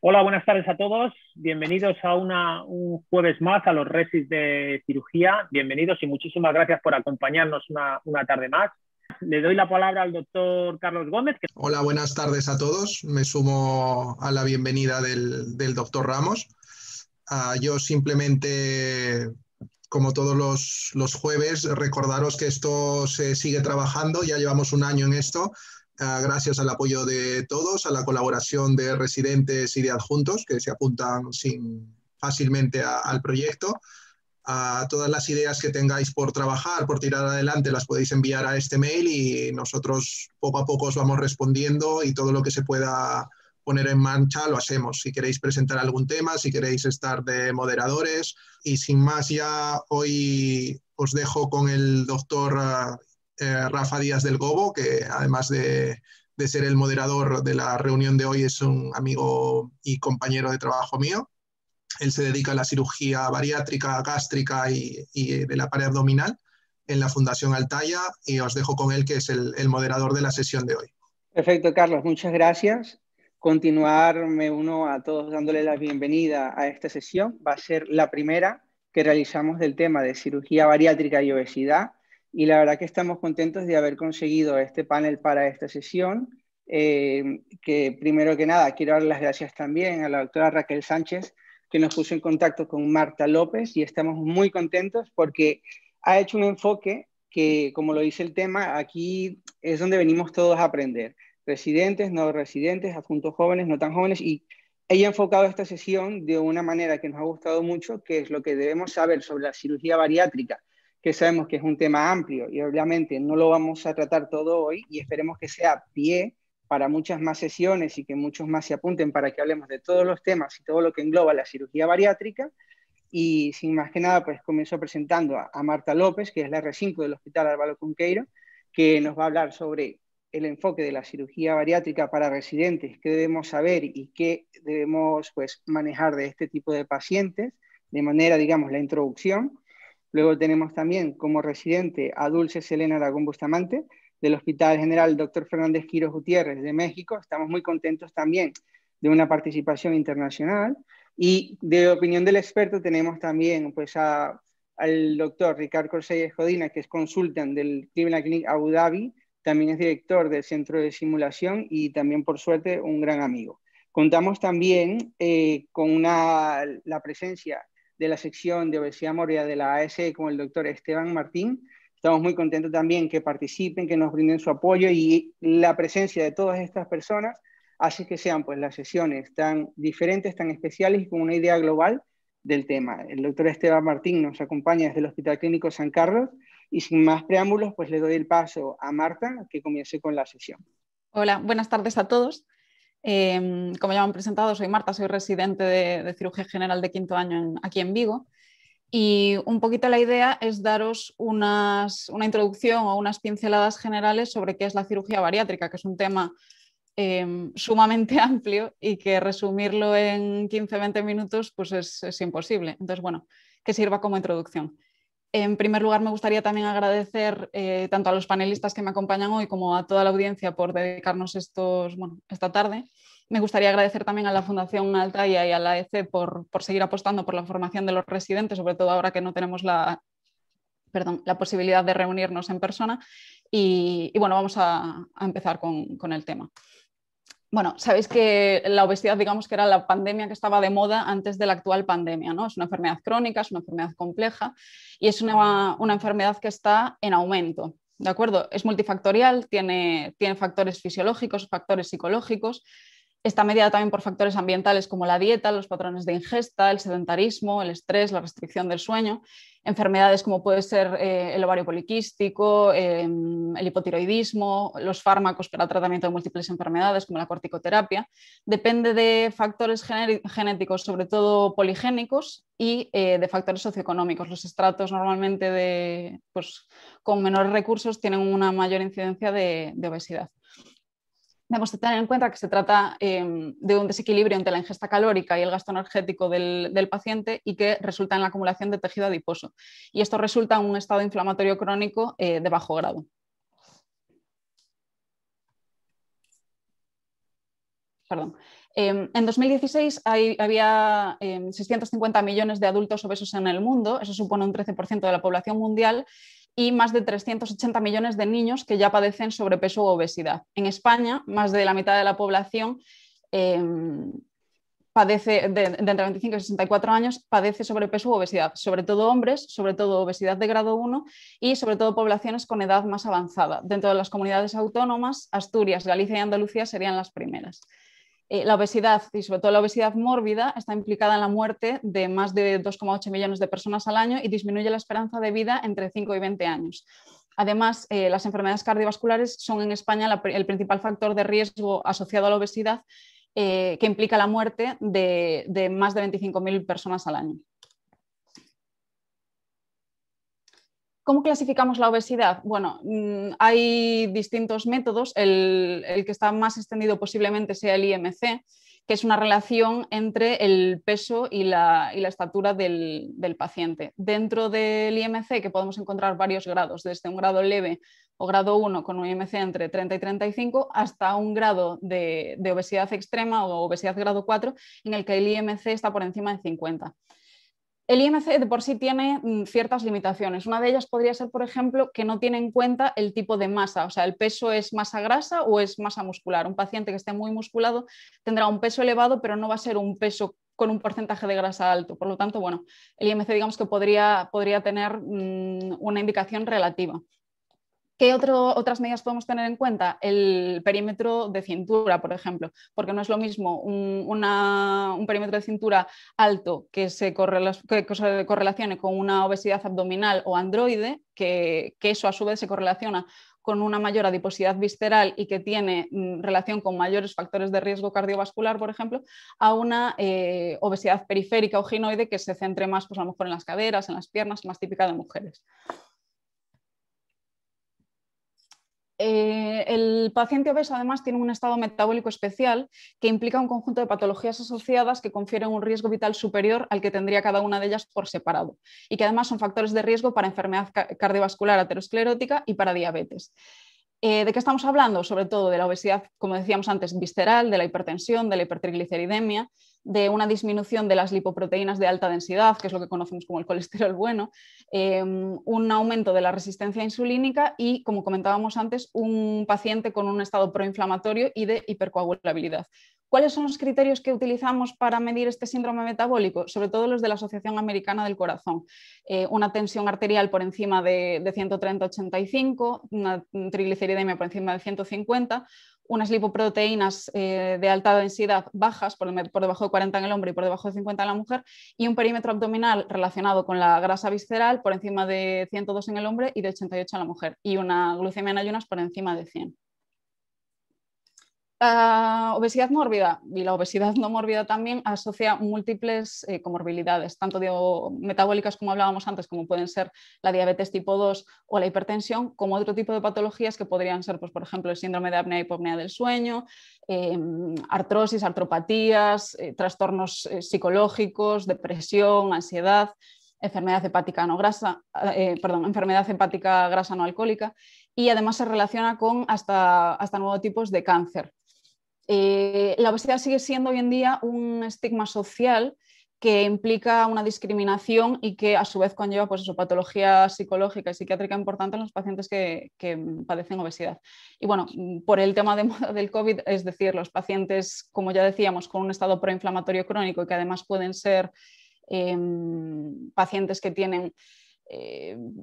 Hola, buenas tardes a todos. Bienvenidos a un jueves más a los Resis de Cirugía. Bienvenidos y muchísimas gracias por acompañarnos una tarde más. Le doy la palabra al doctor Carlos Gómez. Hola, buenas tardes a todos. Me sumo a la bienvenida del doctor Ramos. Yo simplemente, como todos los jueves, recordaros que esto se sigue trabajando. Ya llevamos un año en esto, gracias al apoyo de todos, a la colaboración de residentes y de adjuntos que se apuntan fácilmente al proyecto. Todas las ideas que tengáis por trabajar, por tirar adelante, las podéis enviar a este mail y nosotros poco a poco os vamos respondiendo y todo lo que se pueda poner en marcha lo hacemos. Si queréis presentar algún tema, si queréis estar de moderadores. Y sin más, ya hoy os dejo con el doctor Rafa Díaz del Gobo, que además de ser el moderador de la reunión de hoy es un amigo y compañero de trabajo mío. Él se dedica a la cirugía bariátrica, gástrica y de la pared abdominal en la Fundación Altaya, y os dejo con él, que es el moderador de la sesión de hoy. Perfecto, Carlos, muchas gracias. Continuar, me uno a todos dándole la bienvenida a esta sesión. Va a ser la primera que realizamos del tema de cirugía bariátrica y obesidad, y la verdad que estamos contentos de haber conseguido este panel para esta sesión. Que primero que nada quiero dar las gracias también a la doctora Raquel Sánchez, que nos puso en contacto con Marta López, y estamos muy contentos porque ha hecho un enfoque que, como lo dice el tema, aquí es donde venimos todos a aprender. Residentes, no residentes, adjuntos jóvenes, no tan jóvenes, y ella ha enfocado esta sesión de una manera que nos ha gustado mucho, que es lo que debemos saber sobre la cirugía bariátrica, que sabemos que es un tema amplio y obviamente no lo vamos a tratar todo hoy, y esperemos que sea pie para muchas más sesiones y que muchos más se apunten para que hablemos de todos los temas y todo lo que engloba la cirugía bariátrica. Y sin más que nada, pues comienzo presentando a Marta López, que es la R5 del Hospital Álvaro Cunqueiro, que nos va a hablar sobre el enfoque de la cirugía bariátrica para residentes, qué debemos saber y qué debemos pues manejar de este tipo de pacientes, de manera, digamos, la introducción. Luego tenemos también como residente a Dulce Selena Aragón Bustamante, del Hospital General Dr. Fernández Quiroz Gutiérrez de México. Estamos muy contentos también de una participación internacional. Y de opinión del experto tenemos también pues al doctor Ricard Corselles Codina, que es consultant del Cleveland Clinic Abu Dhabi, también es director del Centro de Simulación y también, por suerte, un gran amigo. Contamos también con la presencia de la sección de obesidad mórbida de la ASE con el doctor Esteban Martín. Estamos muy contentos también que participen, que nos brinden su apoyo, y la presencia de todas estas personas hace que sean pues las sesiones tan diferentes, tan especiales y con una idea global del tema. El doctor Esteban Martín nos acompaña desde el Hospital Clínico San Carlos, y sin más preámbulos pues le doy el paso a Marta, que comience con la sesión. Hola, buenas tardes a todos. Como ya me han presentado, soy Marta, soy residente de cirugía general de quinto año aquí en Vigo, y un poquito la idea es daros una introducción o unas pinceladas generales sobre qué es la cirugía bariátrica, que es un tema sumamente amplio y que resumirlo en 15-20 minutos pues es imposible. Entonces, bueno, que sirva como introducción. En primer lugar, me gustaría también agradecer tanto a los panelistas que me acompañan hoy como a toda la audiencia por dedicarnos esta tarde. Me gustaría agradecer también a la Fundación Altaya y a la EC por seguir apostando por la formación de los residentes, sobre todo ahora que no tenemos la posibilidad de reunirnos en persona. Y bueno, vamos a empezar con el tema. Bueno, sabéis que la obesidad, digamos que era la pandemia que estaba de moda antes de la actual pandemia, ¿no? Es una enfermedad crónica, es una enfermedad compleja y es una enfermedad que está en aumento, ¿de acuerdo? Es multifactorial, tiene factores fisiológicos, factores psicológicos. Está mediada también por factores ambientales como la dieta, los patrones de ingesta, el sedentarismo, el estrés, la restricción del sueño, enfermedades como puede ser el ovario poliquístico, el hipotiroidismo, los fármacos para el tratamiento de múltiples enfermedades como la corticoterapia. Depende de factores genéticos, sobre todo poligénicos, y de factores socioeconómicos. Los estratos normalmente con menores recursos tienen una mayor incidencia de obesidad. Debemos tener en cuenta que se trata de un desequilibrio entre la ingesta calórica y el gasto energético del paciente, y que resulta en la acumulación de tejido adiposo. Y esto resulta en un estado inflamatorio crónico de bajo grado. En 2016 había 650 millones de adultos obesos en el mundo, eso supone un 13% de la población mundial, y más de 380 millones de niños que ya padecen sobrepeso u obesidad. En España, más de la mitad de la población padece de entre 25 y 64 años padece sobrepeso u obesidad, sobre todo hombres, sobre todo obesidad de grado 1 y sobre todo poblaciones con edad más avanzada. Dentro de las comunidades autónomas, Asturias, Galicia y Andalucía serían las primeras. La obesidad y sobre todo la obesidad mórbida está implicada en la muerte de más de 2,8 millones de personas al año y disminuye la esperanza de vida entre 5 y 20 años. Además, las enfermedades cardiovasculares son en España el principal factor de riesgo asociado a la obesidad, que implica la muerte de más de 25.000 personas al año. ¿Cómo clasificamos la obesidad? Bueno, hay distintos métodos. El que está más extendido posiblemente sea el IMC, que es una relación entre el peso y la estatura del paciente. Dentro del IMC, que podemos encontrar varios grados, desde un grado leve o grado 1 con un IMC entre 30 y 35 hasta un grado de obesidad extrema o obesidad grado 4 en el que el IMC está por encima de 50. El IMC de por sí tiene ciertas limitaciones. Una de ellas podría ser, por ejemplo, que no tiene en cuenta el tipo de masa, o sea, el peso es masa grasa o es masa muscular. Un paciente que esté muy musculado tendrá un peso elevado, pero no va a ser un peso con un porcentaje de grasa alto. Por lo tanto, bueno, el IMC digamos que podría tener una indicación relativa. ¿Qué otras medidas podemos tener en cuenta? El perímetro de cintura, por ejemplo, porque no es lo mismo un perímetro de cintura alto que se correlacione con una obesidad abdominal o androide, que eso a su vez se correlaciona con una mayor adiposidad visceral y que tiene relación con mayores factores de riesgo cardiovascular, por ejemplo, a una obesidad periférica o ginoide que se centre más, pues, a lo mejor en las caderas, en las piernas, más típica de mujeres. El paciente obeso además tiene un estado metabólico especial que implica un conjunto de patologías asociadas que confieren un riesgo vital superior al que tendría cada una de ellas por separado y que además son factores de riesgo para enfermedad cardiovascular aterosclerótica y para diabetes. ¿De qué estamos hablando? Sobre todo de la obesidad, como decíamos antes, visceral, de la hipertensión, de la hipertrigliceridemia, de una disminución de las lipoproteínas de alta densidad, que es lo que conocemos como el colesterol bueno, un aumento de la resistencia insulínica y, como comentábamos antes, un paciente con un estado proinflamatorio y de hipercoagulabilidad. ¿Cuáles son los criterios que utilizamos para medir este síndrome metabólico? Sobre todo los de la Asociación Americana del Corazón. Una tensión arterial por encima de 130/85, una trigliceridemia por encima de 150, unas lipoproteínas de alta densidad bajas, por debajo de 40 en el hombre y por debajo de 50 en la mujer, y un perímetro abdominal relacionado con la grasa visceral por encima de 102 en el hombre y de 88 en la mujer, y una glucemia en ayunas por encima de 100. La obesidad mórbida y la obesidad no mórbida también asocia múltiples comorbilidades, tanto metabólicas como hablábamos antes, como pueden ser la diabetes tipo 2 o la hipertensión, como otro tipo de patologías que podrían ser, pues, por ejemplo, el síndrome de apnea y hipopnea del sueño, artrosis, artropatías, trastornos psicológicos, depresión, ansiedad, enfermedad hepática grasa no alcohólica, y además se relaciona con hasta nuevos tipos de cáncer. La obesidad sigue siendo hoy en día un estigma social que implica una discriminación y que a su vez conlleva, pues, patología psicológica y psiquiátrica importante en los pacientes que padecen obesidad. Y bueno, por el tema de moda del COVID, es decir, los pacientes, como ya decíamos, con un estado proinflamatorio crónico y que además pueden ser pacientes que tienen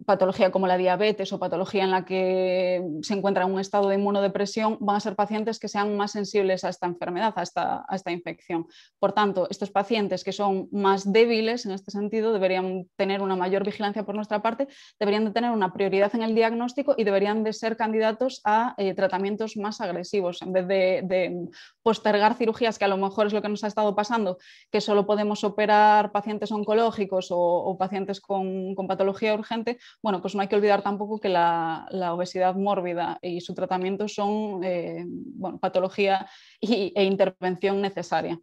patología como la diabetes o patología en la que se encuentra en un estado de inmunodepresión, van a ser pacientes que sean más sensibles a esta enfermedad, a esta infección. Por tanto, estos pacientes que son más débiles en este sentido deberían tener una mayor vigilancia por nuestra parte, deberían de tener una prioridad en el diagnóstico y deberían de ser candidatos a tratamientos más agresivos, en vez de postergar cirugías, que a lo mejor es lo que nos ha estado pasando, que solo podemos operar pacientes oncológicos o pacientes con patología urgente. Bueno, pues no hay que olvidar tampoco que la obesidad mórbida y su tratamiento son patología e intervención necesaria.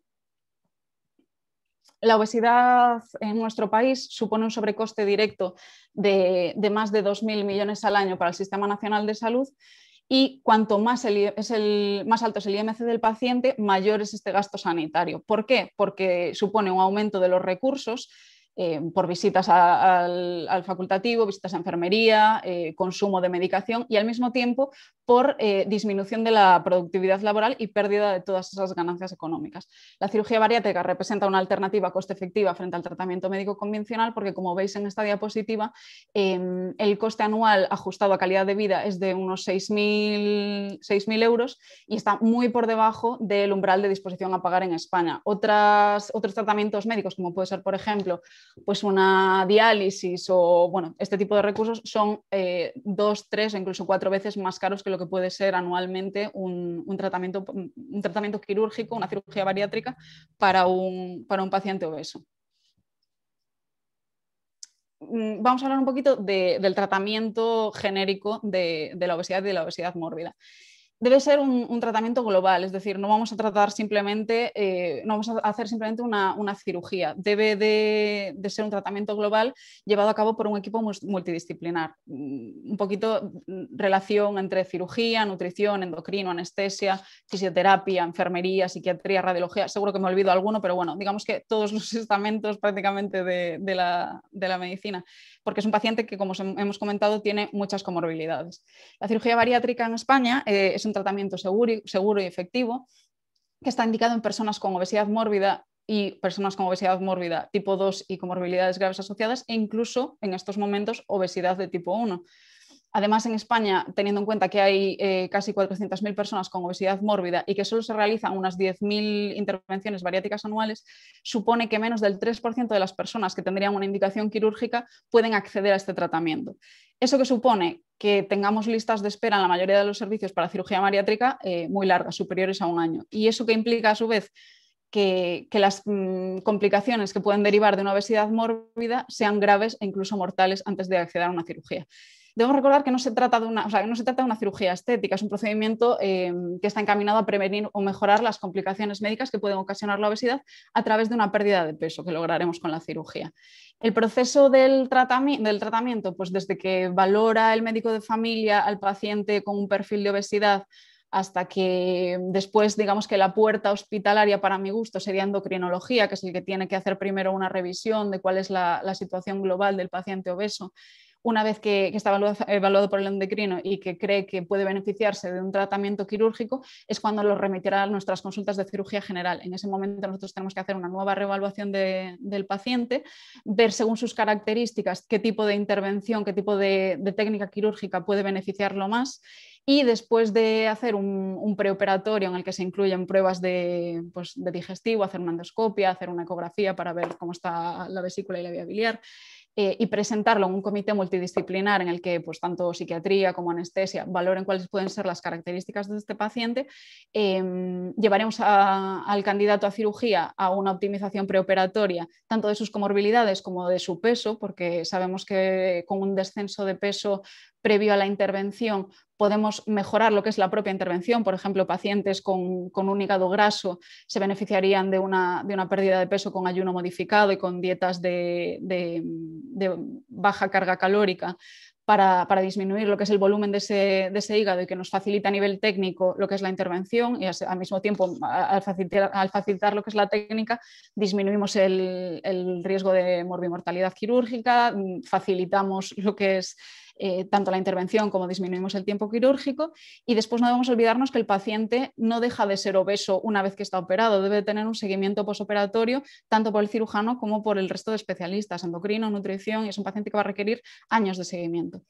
La obesidad en nuestro país supone un sobrecoste directo de más de 2.000 millones al año para el Sistema Nacional de Salud y cuanto más más alto es el IMC del paciente, mayor es este gasto sanitario. ¿Por qué? Porque supone un aumento de los recursos por visitas al facultativo, visitas a enfermería, consumo de medicación y al mismo tiempo por disminución de la productividad laboral y pérdida de todas esas ganancias económicas. La cirugía bariátrica representa una alternativa coste efectiva frente al tratamiento médico convencional porque, como veis en esta diapositiva, el coste anual ajustado a calidad de vida es de unos 6.000 euros y está muy por debajo del umbral de disposición a pagar en España. Otros tratamientos médicos, como puede ser, por ejemplo, pues una diálisis o bueno, este tipo de recursos son 2, 3 o incluso 4 veces más caros que lo que puede ser anualmente un tratamiento quirúrgico, una cirugía bariátrica para un paciente obeso. Vamos a hablar un poquito del tratamiento genérico de la obesidad y de la obesidad mórbida. Debe ser un tratamiento global, es decir, no vamos a tratar simplemente, no vamos a hacer simplemente una cirugía. Debe de ser un tratamiento global llevado a cabo por un equipo multidisciplinar. Un poquito relación entre cirugía, nutrición, endocrino, anestesia, fisioterapia, enfermería, psiquiatría, radiología. Seguro que me olvido alguno, pero bueno, digamos que todos los estamentos prácticamente de la medicina, porque es un paciente que, como hemos comentado, tiene muchas comorbilidades. La cirugía bariátrica en España es un tratamiento seguro y efectivo que está indicado en personas con obesidad mórbida y personas con obesidad mórbida tipo 2 y comorbilidades graves asociadas e incluso en estos momentos obesidad de tipo 1. Además, en España, teniendo en cuenta que hay casi 400.000 personas con obesidad mórbida y que solo se realizan unas 10.000 intervenciones bariátricas anuales, supone que menos del 3% de las personas que tendrían una indicación quirúrgica pueden acceder a este tratamiento. Eso que supone que tengamos listas de espera en la mayoría de los servicios para cirugía bariátrica muy largas, superiores a 1 año. Y eso que implica, a su vez, que las complicaciones que pueden derivar de una obesidad mórbida sean graves e incluso mortales antes de acceder a una cirugía. Debemos recordar que no se trata de una cirugía estética, es un procedimiento que está encaminado a prevenir o mejorar las complicaciones médicas que pueden ocasionar la obesidad a través de una pérdida de peso que lograremos con la cirugía. El proceso del tratamiento, pues desde que valora el médico de familia al paciente con un perfil de obesidad hasta que después, digamos que la puerta hospitalaria para mi gusto sería endocrinología, que es el que tiene que hacer primero una revisión de cuál es la situación global del paciente obeso. Una vez que está evaluado por el endocrino y que cree que puede beneficiarse de un tratamiento quirúrgico, es cuando lo remitirá a nuestras consultas de cirugía general. En ese momento nosotros tenemos que hacer una nueva reevaluación del paciente, ver según sus características qué tipo de intervención, qué tipo de técnica quirúrgica puede beneficiarlo más. Y después de hacer un preoperatorio en el que se incluyen pruebas de digestivo, hacer una endoscopia, hacer una ecografía para ver cómo está la vesícula y la vía biliar, y presentarlo en un comité multidisciplinar en el que pues, tanto psiquiatría como anestesia valoren cuáles pueden ser las características de este paciente, llevaremos al candidato a cirugía a una optimización preoperatoria tanto de sus comorbilidades como de su peso, porque sabemos que con un descenso de peso previo a la intervención podemos mejorar lo que es la propia intervención. Por ejemplo, pacientes con un hígado graso se beneficiarían de una pérdida de peso con ayuno modificado y con dietas de baja carga calórica para disminuir lo que es el volumen de ese hígado y que nos facilita a nivel técnico lo que es la intervención, y al mismo tiempo al facilitar lo que es la técnica disminuimos el riesgo de morbimortalidad quirúrgica, facilitamos lo que es tanto la intervención como disminuimos el tiempo quirúrgico, y después no debemos olvidarnos que el paciente no deja de ser obeso una vez que está operado, debe tener un seguimiento posoperatorio tanto por el cirujano como por el resto de especialistas, endocrino, nutrición, y es un paciente que va a requerir años de seguimiento.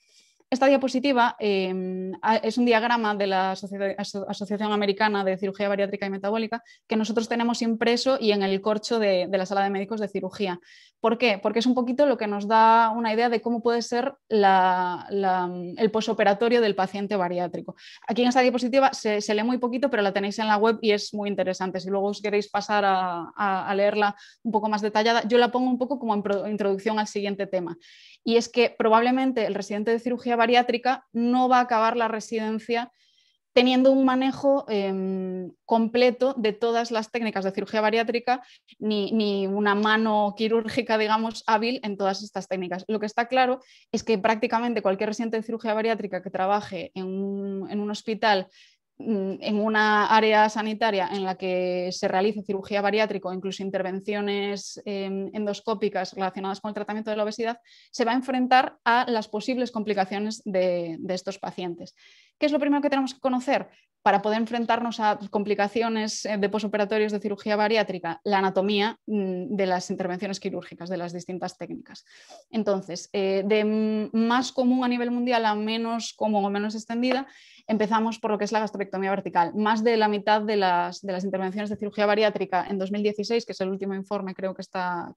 Esta diapositiva es un diagrama de la Asociación Americana de Cirugía Bariátrica y Metabólica que nosotros tenemos impreso y en el corcho de la sala de médicos de cirugía. ¿Por qué? Porque es un poquito lo que nos da una idea de cómo puede ser el posoperatorio del paciente bariátrico. Aquí en esta diapositiva se lee muy poquito, pero la tenéis en la web y es muy interesante. Si luego os queréis pasar a leerla un poco más detallada, yo la pongo un poco como introducción al siguiente tema. Y es que probablemente el residente de cirugía bariátrica no va a acabar la residencia teniendo un manejo completo de todas las técnicas de cirugía bariátrica, ni una mano quirúrgica, digamos, hábil en todas estas técnicas. Lo que está claro es que prácticamente cualquier residente de cirugía bariátrica que trabaje en un hospital, en una área sanitaria en la que se realice cirugía bariátrica o incluso intervenciones endoscópicas relacionadas con el tratamiento de la obesidad, se va a enfrentar a las posibles complicaciones de estos pacientes. ¿Qué es lo primero que tenemos que conocer para poder enfrentarnos a complicaciones de posoperatorios de cirugía bariátrica? La anatomía de las intervenciones quirúrgicas, de las distintas técnicas. Entonces, de más común a nivel mundial a menos común o menos extendida, empezamos por lo que es la gastrectomía vertical. Más de la mitad de las intervenciones de cirugía bariátrica en 2016, que es el último informe, creo que está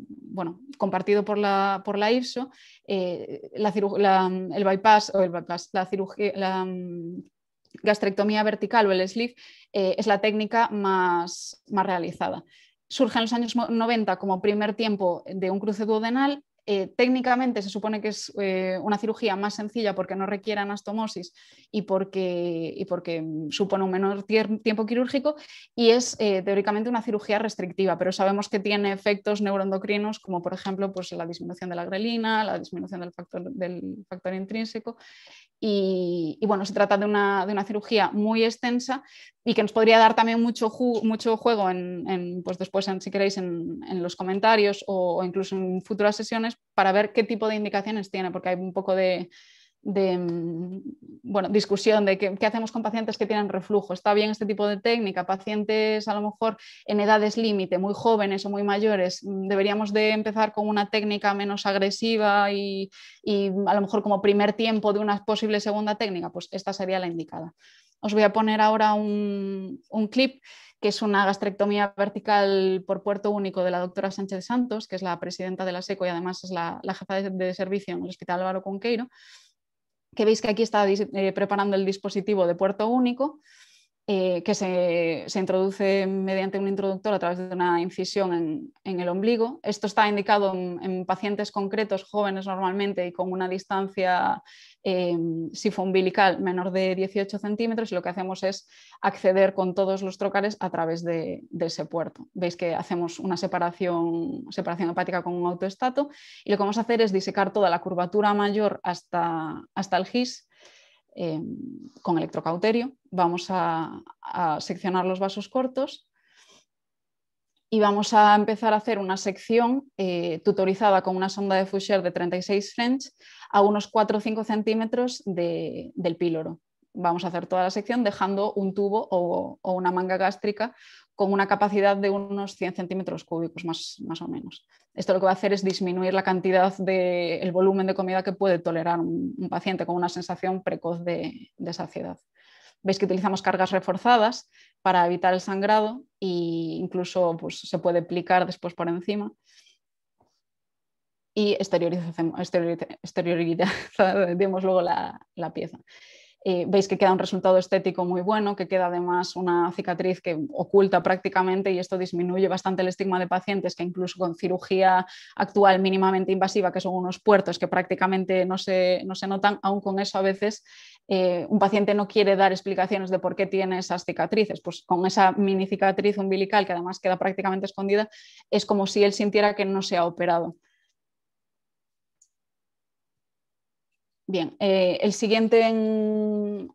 bueno, compartido por la IFSO, el bypass o la gastrectomía vertical o el sleeve es la técnica más realizada. Surge en los años 90 como primer tiempo de un cruce duodenal. Técnicamente se supone que es una cirugía más sencilla porque no requiere anastomosis y porque supone un menor tiempo quirúrgico, y es teóricamente una cirugía restrictiva, pero sabemos que tiene efectos neuroendocrinos como por ejemplo pues, la disminución de la grelina, la disminución del factor intrínseco. Y bueno, se trata de una cirugía muy extensa y que nos podría dar también mucho juego pues después, si queréis, en los comentarios o incluso en futuras sesiones para ver qué tipo de indicaciones tiene, porque hay un poco de bueno, discusión de qué hacemos con pacientes que tienen reflujo. ¿Está bien este tipo de técnica? Pacientes a lo mejor en edades límite, muy jóvenes o muy mayores, deberíamos de empezar con una técnica menos agresiva y a lo mejor como primer tiempo de una posible segunda técnica, pues esta sería la indicada. Os voy a poner ahora un clip que es una gastrectomía vertical por puerto único de la doctora Sánchez Santos, que es la presidenta de la SECO y además es la jefa de servicio en el Hospital Álvaro Cunqueiro, que veis que aquí está preparando el dispositivo de puerto único, que se introduce mediante un introductor a través de una incisión en el ombligo. Esto está indicado en pacientes concretos, jóvenes normalmente, y con una distancia sifoumbilical menor de 18 centímetros, y lo que hacemos es acceder con todos los trocales a través de ese puerto. Veis que hacemos una separación hepática con un autoestato, y lo que vamos a hacer es disecar toda la curvatura mayor hasta el GIS, con electrocauterio. Vamos a seccionar los vasos cortos y vamos a empezar a hacer una sección tutorizada con una sonda de Foucher de 36 French a unos 4 o 5 centímetros del píloro. Vamos a hacer toda la sección dejando un tubo o una manga gástrica con una capacidad de unos 100 centímetros cúbicos más o menos. Esto lo que va a hacer es disminuir la cantidad el volumen de comida que puede tolerar un paciente con una sensación precoz de saciedad. Veis que utilizamos cargas reforzadas para evitar el sangrado e incluso pues, se puede aplicar después por encima. Y exteriorizamos luego la pieza. Veis que queda un resultado estético muy bueno, que queda además una cicatriz que oculta prácticamente, y esto disminuye bastante el estigma de pacientes que incluso con cirugía actual mínimamente invasiva, que son unos puertos que prácticamente no se notan, aún con eso a veces un paciente no quiere dar explicaciones de por qué tiene esas cicatrices. Pues con esa mini cicatriz umbilical que además queda prácticamente escondida, es como si él sintiera que no se ha operado. Bien, el siguiente en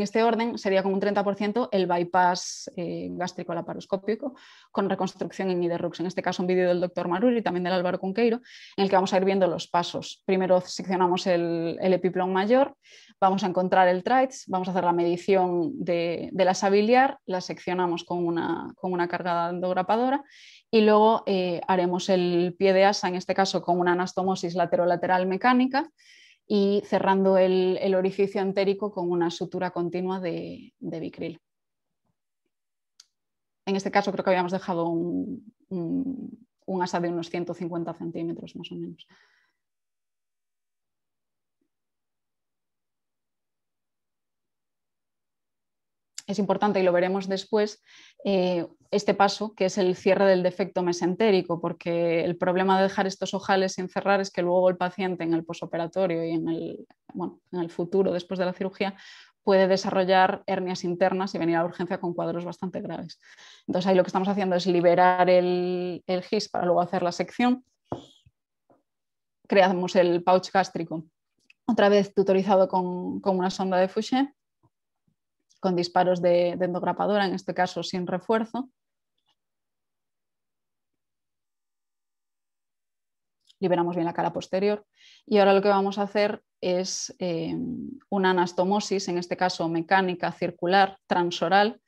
este orden sería con un 30% el bypass gástrico laparoscópico con reconstrucción en Iderrux. En este caso un vídeo del doctor Maruri y también del Álvaro Cunqueiro, en el que vamos a ir viendo los pasos. Primero seccionamos el epiplón mayor, vamos a encontrar el TRITES, vamos a hacer la medición de la asa biliar, la seccionamos con una carga endograpadora y luego haremos el pie de asa, en este caso con una anastomosis laterolateral mecánica, y cerrando el orificio entérico con una sutura continua de Vicryl. En este caso creo que habíamos dejado un asa de unos 150 centímetros más o menos. es importante, y lo veremos después, este paso, que es el cierre del defecto mesentérico, porque el problema de dejar estos ojales sin cerrar es que luego el paciente en el posoperatorio y en el futuro, después de la cirugía, puede desarrollar hernias internas y venir a la urgencia con cuadros bastante graves. Entonces ahí lo que estamos haciendo es liberar el GIS para luego hacer la sección. Creamos el pouch gástrico, otra vez tutorizado con una sonda de Fouché, con disparos de endograpadora, en este caso sin refuerzo. Liberamos bien la cara posterior y ahora lo que vamos a hacer es una anastomosis, en este caso mecánica circular transoral,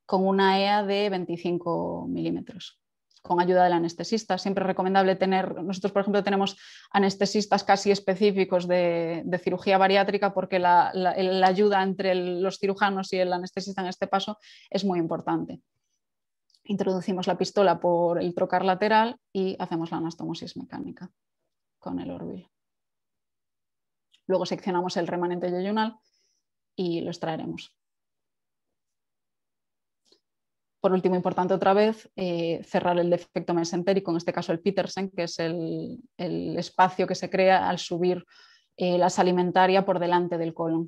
con una EA de 25 milímetros, con ayuda del anestesista. Siempre es recomendable tener, nosotros por ejemplo tenemos anestesistas casi específicos de cirugía bariátrica, porque la ayuda entre los cirujanos y el anestesista en este paso es muy importante. Introducimos la pistola por el trocar lateral y hacemos la anastomosis mecánica con el Orville. Luego seccionamos el remanente yeyunal y lo extraeremos. Por último, importante otra vez, cerrar el defecto mesentérico, en este caso el Petersen, que es el espacio que se crea al subir la sal alimentaria por delante del colon.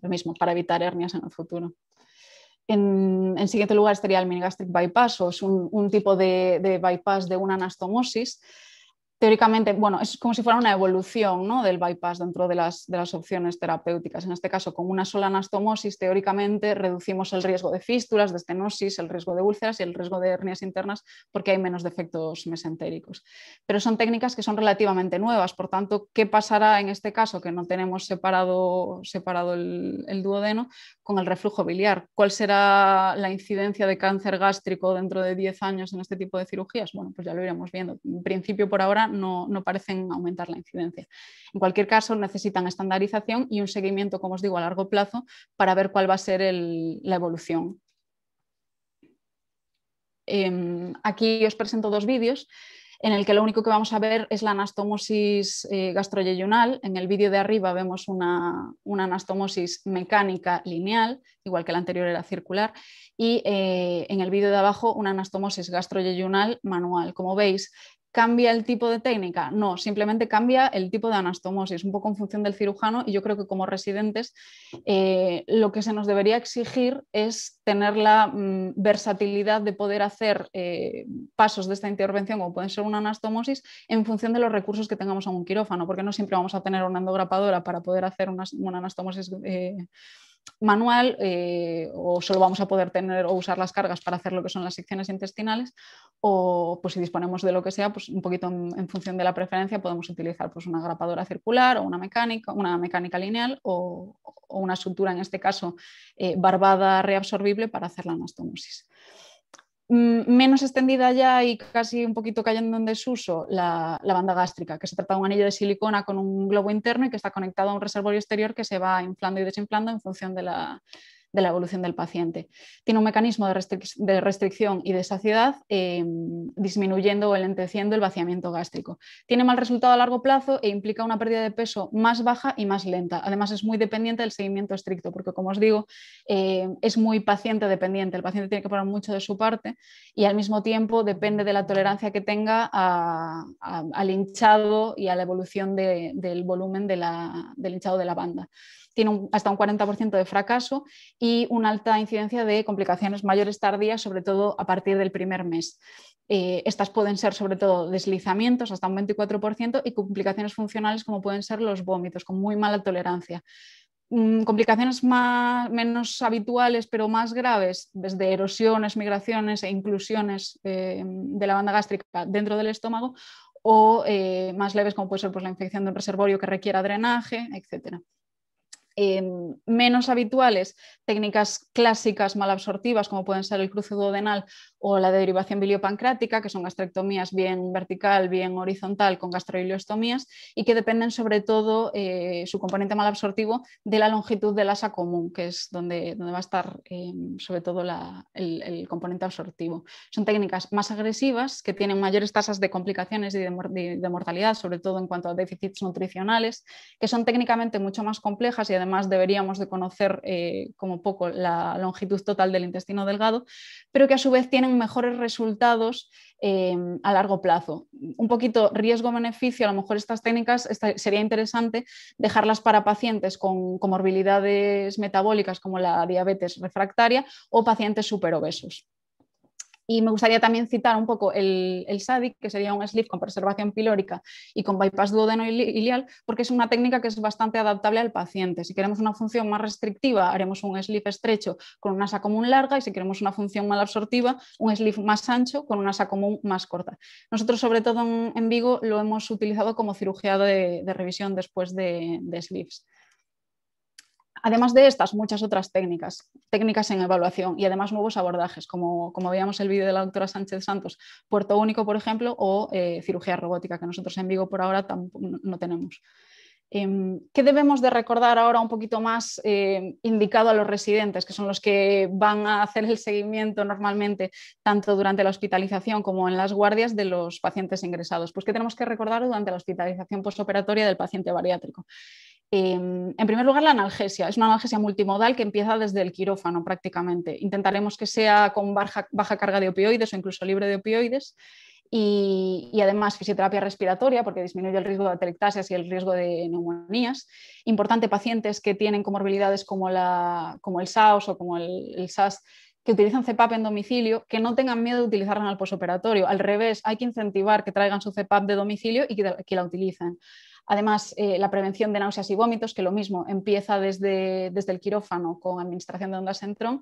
Lo mismo, para evitar hernias en el futuro. En siguiente lugar estaría el mini-gastric bypass, o es un tipo de bypass de una anastomosis. Teóricamente, bueno, es como si fuera una evolución, ¿no?, del bypass dentro de las opciones terapéuticas. En este caso, con una sola anastomosis, teóricamente reducimos el riesgo de fístulas, de estenosis, el riesgo de úlceras y el riesgo de hernias internas, porque hay menos defectos mesentéricos. Pero son técnicas que son relativamente nuevas, por tanto, ¿qué pasará en este caso que no tenemos separado el duodeno con el reflujo biliar? ¿Cuál será la incidencia de cáncer gástrico dentro de 10 años en este tipo de cirugías? Bueno, pues ya lo iremos viendo. En principio, por ahora, no parecen aumentar la incidencia. En cualquier caso, necesitan estandarización y un seguimiento, como os digo, a largo plazo para ver cuál va a ser la evolución. Aquí os presento dos vídeos en el que lo único que vamos a ver es la anastomosis gastroyeyunal. En el vídeo de arriba vemos una anastomosis mecánica lineal, igual que la anterior era circular, y en el vídeo de abajo una anastomosis gastroyeyunal manual. Como veis, ¿cambia el tipo de técnica? No, simplemente cambia el tipo de anastomosis, un poco en función del cirujano, y yo creo que como residentes lo que se nos debería exigir es tener la versatilidad de poder hacer pasos de esta intervención, como pueden ser una anastomosis, en función de los recursos que tengamos en un quirófano, porque no siempre vamos a tener una endograpadora para poder hacer una anastomosis manual, o solo vamos a poder tener o usar las cargas para hacer lo que son las secciones intestinales, o pues si disponemos de lo que sea, pues un poquito en función de la preferencia podemos utilizar pues una grapadora circular o una mecánica lineal o una sutura, en este caso barbada reabsorbible, para hacer la anastomosis. Menos extendida ya y casi un poquito cayendo en desuso la banda gástrica, que se trata de un anillo de silicona con un globo interno y que está conectado a un reservorio exterior que se va inflando y desinflando en función de la evolución del paciente. Tiene un mecanismo de restricción y de saciedad, disminuyendo o lenteciendo el vaciamiento gástrico. Tiene mal resultado a largo plazo e implica una pérdida de peso más baja y más lenta. Además, es muy dependiente del seguimiento estricto, porque, como os digo, es muy paciente dependiente. El paciente tiene que poner mucho de su parte y al mismo tiempo depende de la tolerancia que tenga al hinchado y a la evolución del volumen del hinchado de la banda. Tiene hasta un 40% de fracaso y una alta incidencia de complicaciones mayores tardías, sobre todo a partir del primer mes. Estas pueden ser sobre todo deslizamientos, hasta un 24%, y complicaciones funcionales como pueden ser los vómitos, con muy mala tolerancia. Complicaciones menos habituales pero más graves, desde erosiones, migraciones e inclusiones de la banda gástrica dentro del estómago, o más leves como puede ser pues, la infección de un reservorio que requiera drenaje, etc. Menos habituales, técnicas clásicas malabsortivas como pueden ser el cruce duodenal o la derivación biliopancrática, que son gastrectomías bien vertical, bien horizontal, con gastroileostomías, y que dependen sobre todo su componente malabsortivo de la longitud del asa común, que es donde va a estar sobre todo el componente absortivo. Son técnicas más agresivas, que tienen mayores tasas de complicaciones y de mortalidad, sobre todo en cuanto a déficits nutricionales, que son técnicamente mucho más complejas y además deberíamos de conocer como poco la longitud total del intestino delgado, pero que a su vez tienen mejores resultados a largo plazo. Un poquito riesgo-beneficio, a lo mejor estas técnicas sería interesante dejarlas para pacientes con comorbilidades metabólicas como la diabetes refractaria o pacientes superobesos. Y me gustaría también citar un poco el SADIC, que sería un sleeve con preservación pilórica y con bypass duodeno-ilial, porque es una técnica que es bastante adaptable al paciente. Si queremos una función más restrictiva, haremos un sleeve estrecho con una asa común larga, y si queremos una función mal absortiva, un sleeve más ancho con una asa común más corta. Nosotros, sobre todo en Vigo, lo hemos utilizado como cirugía de revisión después de sleeves. Además de estas, muchas otras técnicas en evaluación y además nuevos abordajes, como veíamos el vídeo de la doctora Sánchez Santos, puerto único, por ejemplo, o cirugía robótica, que nosotros en Vigo por ahora no tenemos. ¿Qué debemos de recordar ahora un poquito más indicado a los residentes, que son los que van a hacer el seguimiento normalmente tanto durante la hospitalización como en las guardias de los pacientes ingresados? Pues ¿qué tenemos que recordar durante la hospitalización postoperatoria del paciente bariátrico? En primer lugar, la analgesia. Es una analgesia multimodal que empieza desde el quirófano prácticamente. Intentaremos que sea con baja carga de opioides o incluso libre de opioides. Y además fisioterapia respiratoria, porque disminuye el riesgo de atelectasias y el riesgo de neumonías. Importante, pacientes que tienen comorbilidades como el SAOS o como el SAS, que utilizan CPAP en domicilio, que no tengan miedo de utilizarla en el posoperatorio. Al revés, hay que incentivar que traigan su CPAP de domicilio y que la utilicen. Además, la prevención de náuseas y vómitos, que lo mismo empieza desde el quirófano con administración de ondas Centron,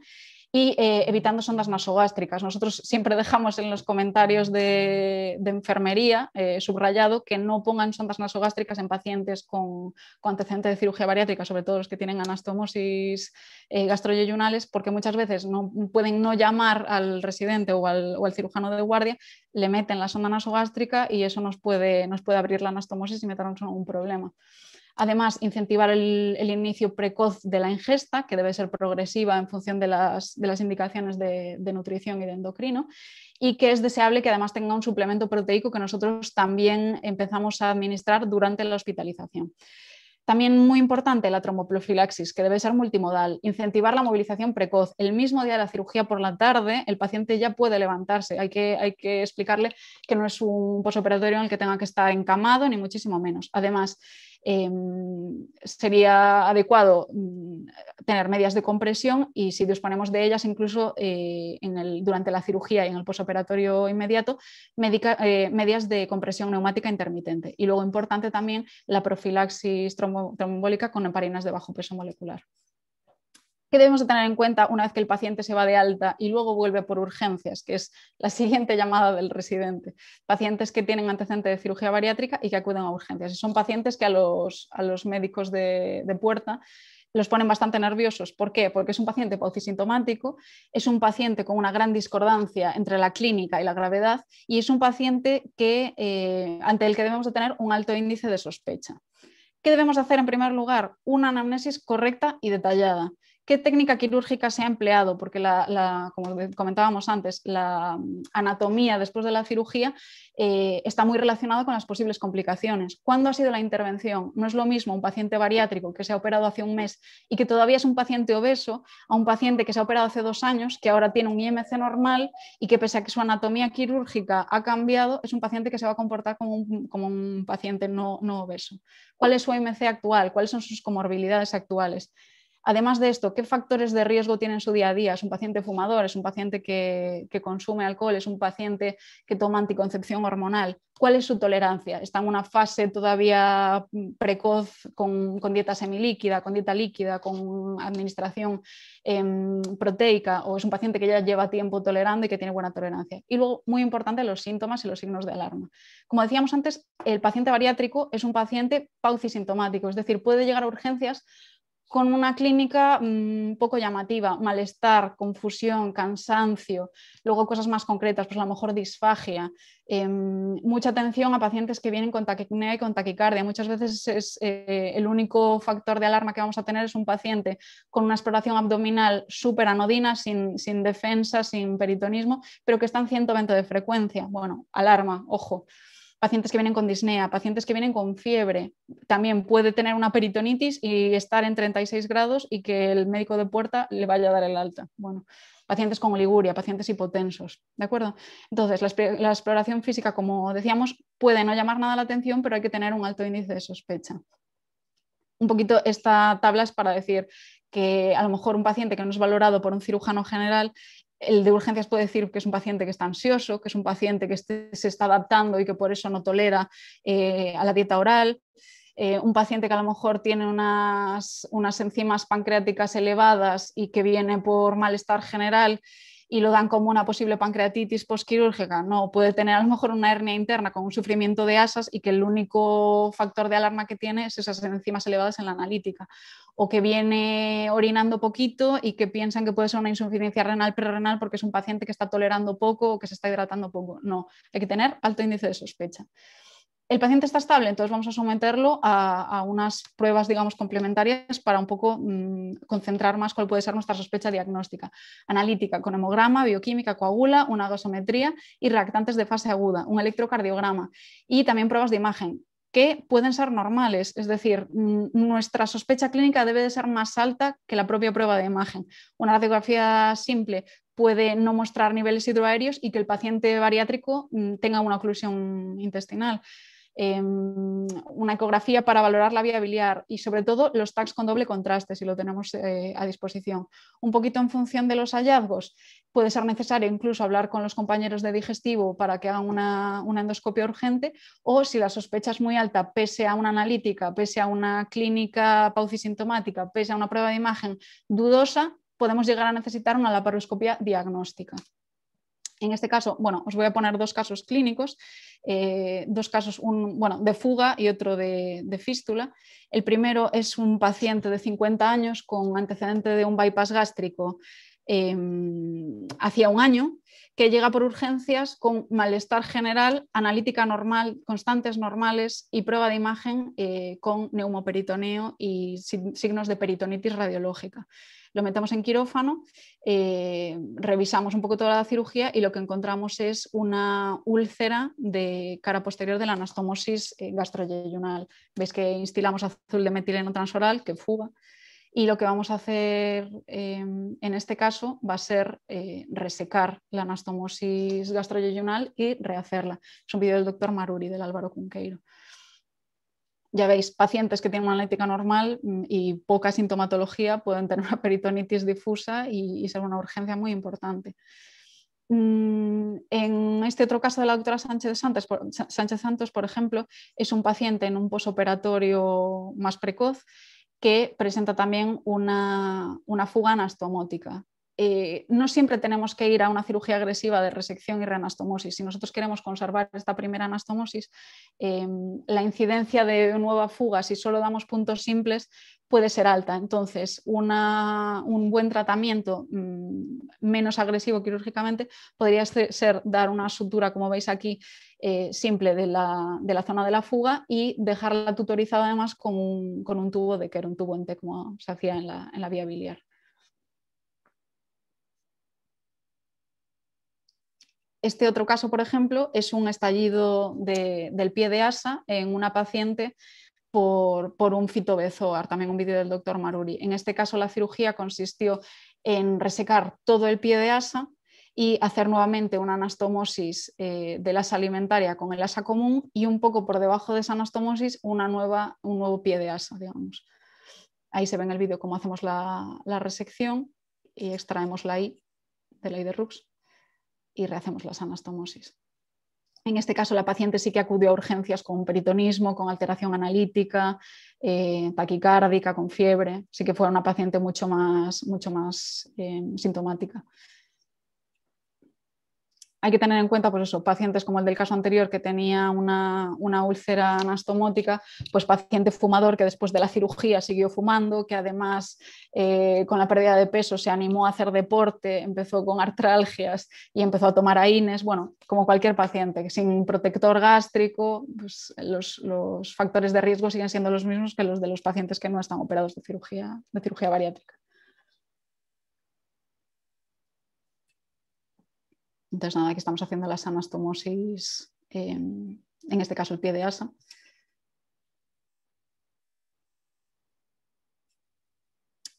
y evitando sondas nasogástricas. Nosotros siempre dejamos en los comentarios de enfermería subrayado que no pongan sondas nasogástricas en pacientes con antecedente de cirugía bariátrica, sobre todo los que tienen anastomosis gastroyeyunales, porque muchas veces pueden no llamar al residente o al cirujano de guardia, le meten la sonda nasogástrica y eso nos puede abrir la anastomosis y meternos en un problema. Además, incentivar el inicio precoz de la ingesta, que debe ser progresiva en función de las indicaciones de nutrición y de endocrino, y que es deseable que además tenga un suplemento proteico que nosotros también empezamos a administrar durante la hospitalización. También muy importante la tromboprofilaxis, que debe ser multimodal, incentivar la movilización precoz. El mismo día de la cirugía por la tarde, el paciente ya puede levantarse. Hay que explicarle que no es un posoperatorio en el que tenga que estar encamado, ni muchísimo menos. Además, sería adecuado tener medias de compresión y, si disponemos de ellas, incluso durante la cirugía y en el posoperatorio inmediato, medias de compresión neumática intermitente. Y luego, importante también, la profilaxis tromboembólica con heparinas de bajo peso molecular. ¿Qué debemos de tener en cuenta una vez que el paciente se va de alta y luego vuelve por urgencias, que es la siguiente llamada del residente? Pacientes que tienen antecedente de cirugía bariátrica y que acuden a urgencias. Y son pacientes que a los médicos de puerta los ponen bastante nerviosos. ¿Por qué? Porque es un paciente paucisintomático, es un paciente con una gran discordancia entre la clínica y la gravedad, y es un paciente ante el que debemos de tener un alto índice de sospecha. ¿Qué debemos hacer en primer lugar? Una anamnesis correcta y detallada. ¿Qué técnica quirúrgica se ha empleado? Porque, como comentábamos antes, la anatomía después de la cirugía está muy relacionada con las posibles complicaciones. ¿Cuándo ha sido la intervención? No es lo mismo un paciente bariátrico que se ha operado hace un mes y que todavía es un paciente obeso, a un paciente que se ha operado hace 2 años, que ahora tiene un IMC normal y que, pese a que su anatomía quirúrgica ha cambiado, es un paciente que se va a comportar como un paciente no obeso. ¿Cuál es su IMC actual? ¿Cuáles son sus comorbilidades actuales? Además de esto, ¿qué factores de riesgo tiene en su día a día? ¿Es un paciente fumador? ¿Es un paciente que consume alcohol? ¿Es un paciente que toma anticoncepción hormonal? ¿Cuál es su tolerancia? ¿Está en una fase todavía precoz con dieta semilíquida, con dieta líquida, con administración proteica? ¿O es un paciente que ya lleva tiempo tolerando y que tiene buena tolerancia? Y luego, muy importante, los síntomas y los signos de alarma. Como decíamos antes, el paciente bariátrico es un paciente paucisintomático, es decir, puede llegar a urgencias con una clínica poco llamativa, malestar, confusión, cansancio, luego cosas más concretas, pues a lo mejor disfagia, mucha atención a pacientes que vienen con taquipnea y con taquicardia. Muchas veces el único factor de alarma que vamos a tener es un paciente con una exploración abdominal súper anodina, sin defensa, sin peritonismo, pero que está en 120 de frecuencia. Bueno, alarma, ojo. pacientes que vienen con disnea, pacientes que vienen con fiebre. También puede tener una peritonitis y estar en 36 grados y que el médico de puerta le vaya a dar el alta. Bueno, pacientes con oliguria, pacientes hipotensos, ¿de acuerdo? Entonces, la exploración física, como decíamos, puede no llamar nada la atención, pero hay que tener un alto índice de sospecha. Un poquito esta tabla es para decir que a lo mejor un paciente que no es valorado por un cirujano general, el de urgencias puede decir que es un paciente que está ansioso, que es un paciente que se está adaptando y que por eso no tolera a la dieta oral. Un paciente que a lo mejor tiene unas enzimas pancreáticas elevadas y que viene por malestar general y lo dan como una posible pancreatitis postquirúrgica. No, puede tener a lo mejor una hernia interna con un sufrimiento de asas y que el único factor de alarma que tiene es esas enzimas elevadas en la analítica. O que viene orinando poquito y que piensan que puede ser una insuficiencia renal prerrenal porque es un paciente que está tolerando poco o que se está hidratando poco. No, hay que tener alto índice de sospecha. El paciente está estable, entonces vamos a someterlo a unas pruebas, digamos, complementarias para un poco concentrar más cuál puede ser nuestra sospecha diagnóstica. Analítica con hemograma, bioquímica, coagula, una gasometría y reactantes de fase aguda, un electrocardiograma y también pruebas de imagen que pueden ser normales, es decir, nuestra sospecha clínica debe de ser más alta que la propia prueba de imagen. Una radiografía simple puede no mostrar niveles hidroaéreos y que el paciente bariátrico tenga una oclusión intestinal. Una ecografía para valorar la vía biliar y sobre todo los TACs con doble contraste si lo tenemos a disposición. Un poquito en función de los hallazgos puede ser necesario incluso hablar con los compañeros de digestivo para que hagan una endoscopia urgente o si la sospecha es muy alta pese a una analítica, pese a una clínica paucisintomática, pese a una prueba de imagen dudosa, podemos llegar a necesitar una laparoscopia diagnóstica. En este caso, bueno, os voy a poner dos casos clínicos, dos casos, de fuga y otro de fístula. El primero es un paciente de 50 años con antecedente de un bypass gástrico hacía un año, que llega por urgencias con malestar general, analítica normal, constantes normales y prueba de imagen con neumoperitoneo y signos de peritonitis radiológica. Lo metemos en quirófano, revisamos un poco toda la cirugía y lo que encontramos es una úlcera de cara posterior de la anastomosis gastroyeyunal. Veis que instilamos azul de metileno transoral, que fuga, y lo que vamos a hacer en este caso va a ser resecar la anastomosis gastroyeyunal y rehacerla. Es un vídeo del doctor Maruri, del Álvaro Cunqueiro. Ya veis, pacientes que tienen una analítica normal y poca sintomatología pueden tener una peritonitis difusa y ser una urgencia muy importante. En este otro caso de la doctora Sánchez Santos, por ejemplo, es un paciente en un posoperatorio más precoz que presenta también una fuga anastomótica. No siempre tenemos que ir a una cirugía agresiva de resección y reanastomosis. Si nosotros queremos conservar esta primera anastomosis, la incidencia de nueva fuga, si solo damos puntos simples, puede ser alta. Entonces, un buen tratamiento menos agresivo quirúrgicamente podría ser dar una sutura, como veis aquí, simple de la zona de la fuga y dejarla tutorizada además con un tubo de Kerr, un tubo en T, como se hacía en la vía biliar. Este otro caso, por ejemplo, es un estallido del pie de asa en una paciente por un fitobezoar, también un vídeo del doctor Maruri. En este caso la cirugía consistió en resecar todo el pie de asa y hacer nuevamente una anastomosis del asa alimentaria con el asa común y un poco por debajo de esa anastomosis un nuevo pie de asa, digamos. Ahí se ve en el vídeo cómo hacemos la resección y extraemos la I de la I de Rux y rehacemos las anastomosis. En este caso la paciente sí que acudió a urgencias con peritonismo, con alteración analítica, taquicárdica, con fiebre. Sí que fue una paciente mucho más sintomática. Hay que tener en cuenta, pues eso, pacientes como el del caso anterior que tenía una úlcera anastomótica, pues paciente fumador que después de la cirugía siguió fumando, que además con la pérdida de peso se animó a hacer deporte, empezó con artralgias y empezó a tomar AINES, bueno, como cualquier paciente, sin protector gástrico, pues los factores de riesgo siguen siendo los mismos que los de los pacientes que no están operados de cirugía bariátrica. Entonces, nada, aquí estamos haciendo las anastomosis en este caso el pie de asa.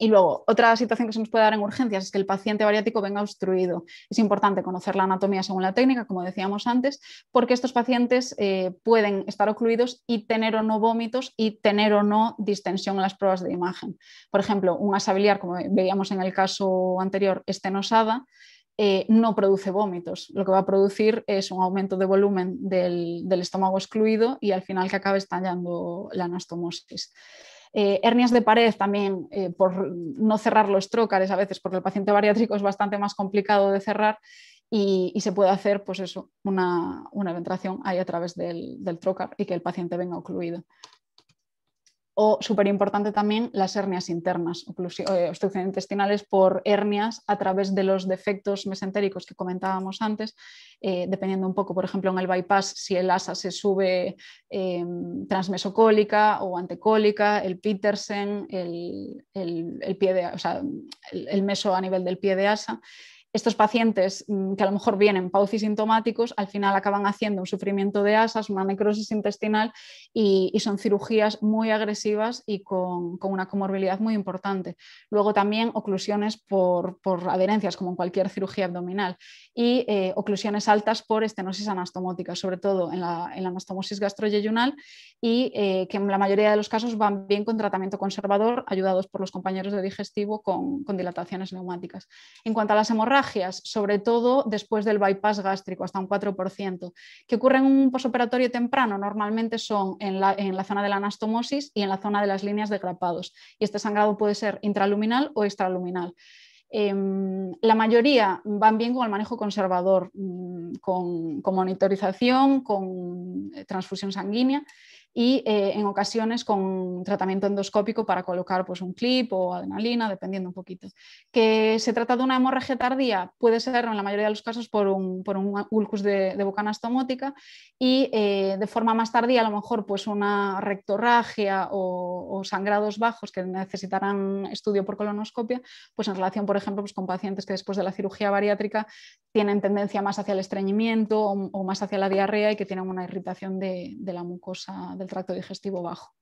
Y luego, otra situación que se nos puede dar en urgencias es que el paciente bariátrico venga obstruido. Es importante conocer la anatomía según la técnica, como decíamos antes, porque estos pacientes pueden estar ocluidos y tener o no vómitos y tener o no distensión en las pruebas de imagen. Por ejemplo, un asa biliar, como veíamos en el caso anterior, estenosada, no produce vómitos. Lo que va a producir es un aumento de volumen del estómago excluido y al final que acabe estallando la anastomosis. Hernias de pared también, por no cerrar los trócares a veces, porque el paciente bariátrico es bastante más complicado de cerrar y se puede hacer pues eso, una ventración ahí a través del trócar y que el paciente venga ocluido. O súper importante también las hernias internas, obstrucciones intestinales por hernias a través de los defectos mesentéricos que comentábamos antes, dependiendo un poco, por ejemplo, en el bypass, si el asa se sube transmesocólica o antecólica, el Petersen, el meso a nivel del pie de asa. Estos pacientes que a lo mejor vienen paucisintomáticos, al final acaban haciendo un sufrimiento de asas, una necrosis intestinal y son cirugías muy agresivas y con una comorbilidad muy importante. Luego también oclusiones por adherencias, como en cualquier cirugía abdominal, y oclusiones altas por estenosis anastomótica, sobre todo en la anastomosis gastroyeyunal y que en la mayoría de los casos van bien con tratamiento conservador, ayudados por los compañeros de digestivo con dilataciones neumáticas. En cuanto a las hemorragias, sobre todo después del bypass gástrico, hasta un 4%, que ocurren en un posoperatorio temprano, normalmente son en la zona de la anastomosis y en la zona de las líneas de grapados. Y este sangrado puede ser intraluminal o extraluminal. La mayoría van bien con el manejo conservador, con monitorización, con transfusión sanguínea y en ocasiones con tratamiento endoscópico para colocar pues, un clip o adrenalina, dependiendo un poquito. ¿Que se trata de una hemorragia tardía? Puede ser en la mayoría de los casos por un ulcus de boca anastomótica y de forma más tardía a lo mejor pues, una rectorragia o sangrados bajos que necesitarán estudio por colonoscopia, pues en relación, por ejemplo, pues, con pacientes que después de la cirugía bariátrica tienen tendencia más hacia el estreñimiento o más hacia la diarrea y que tienen una irritación de la mucosa del tracto digestivo bajo.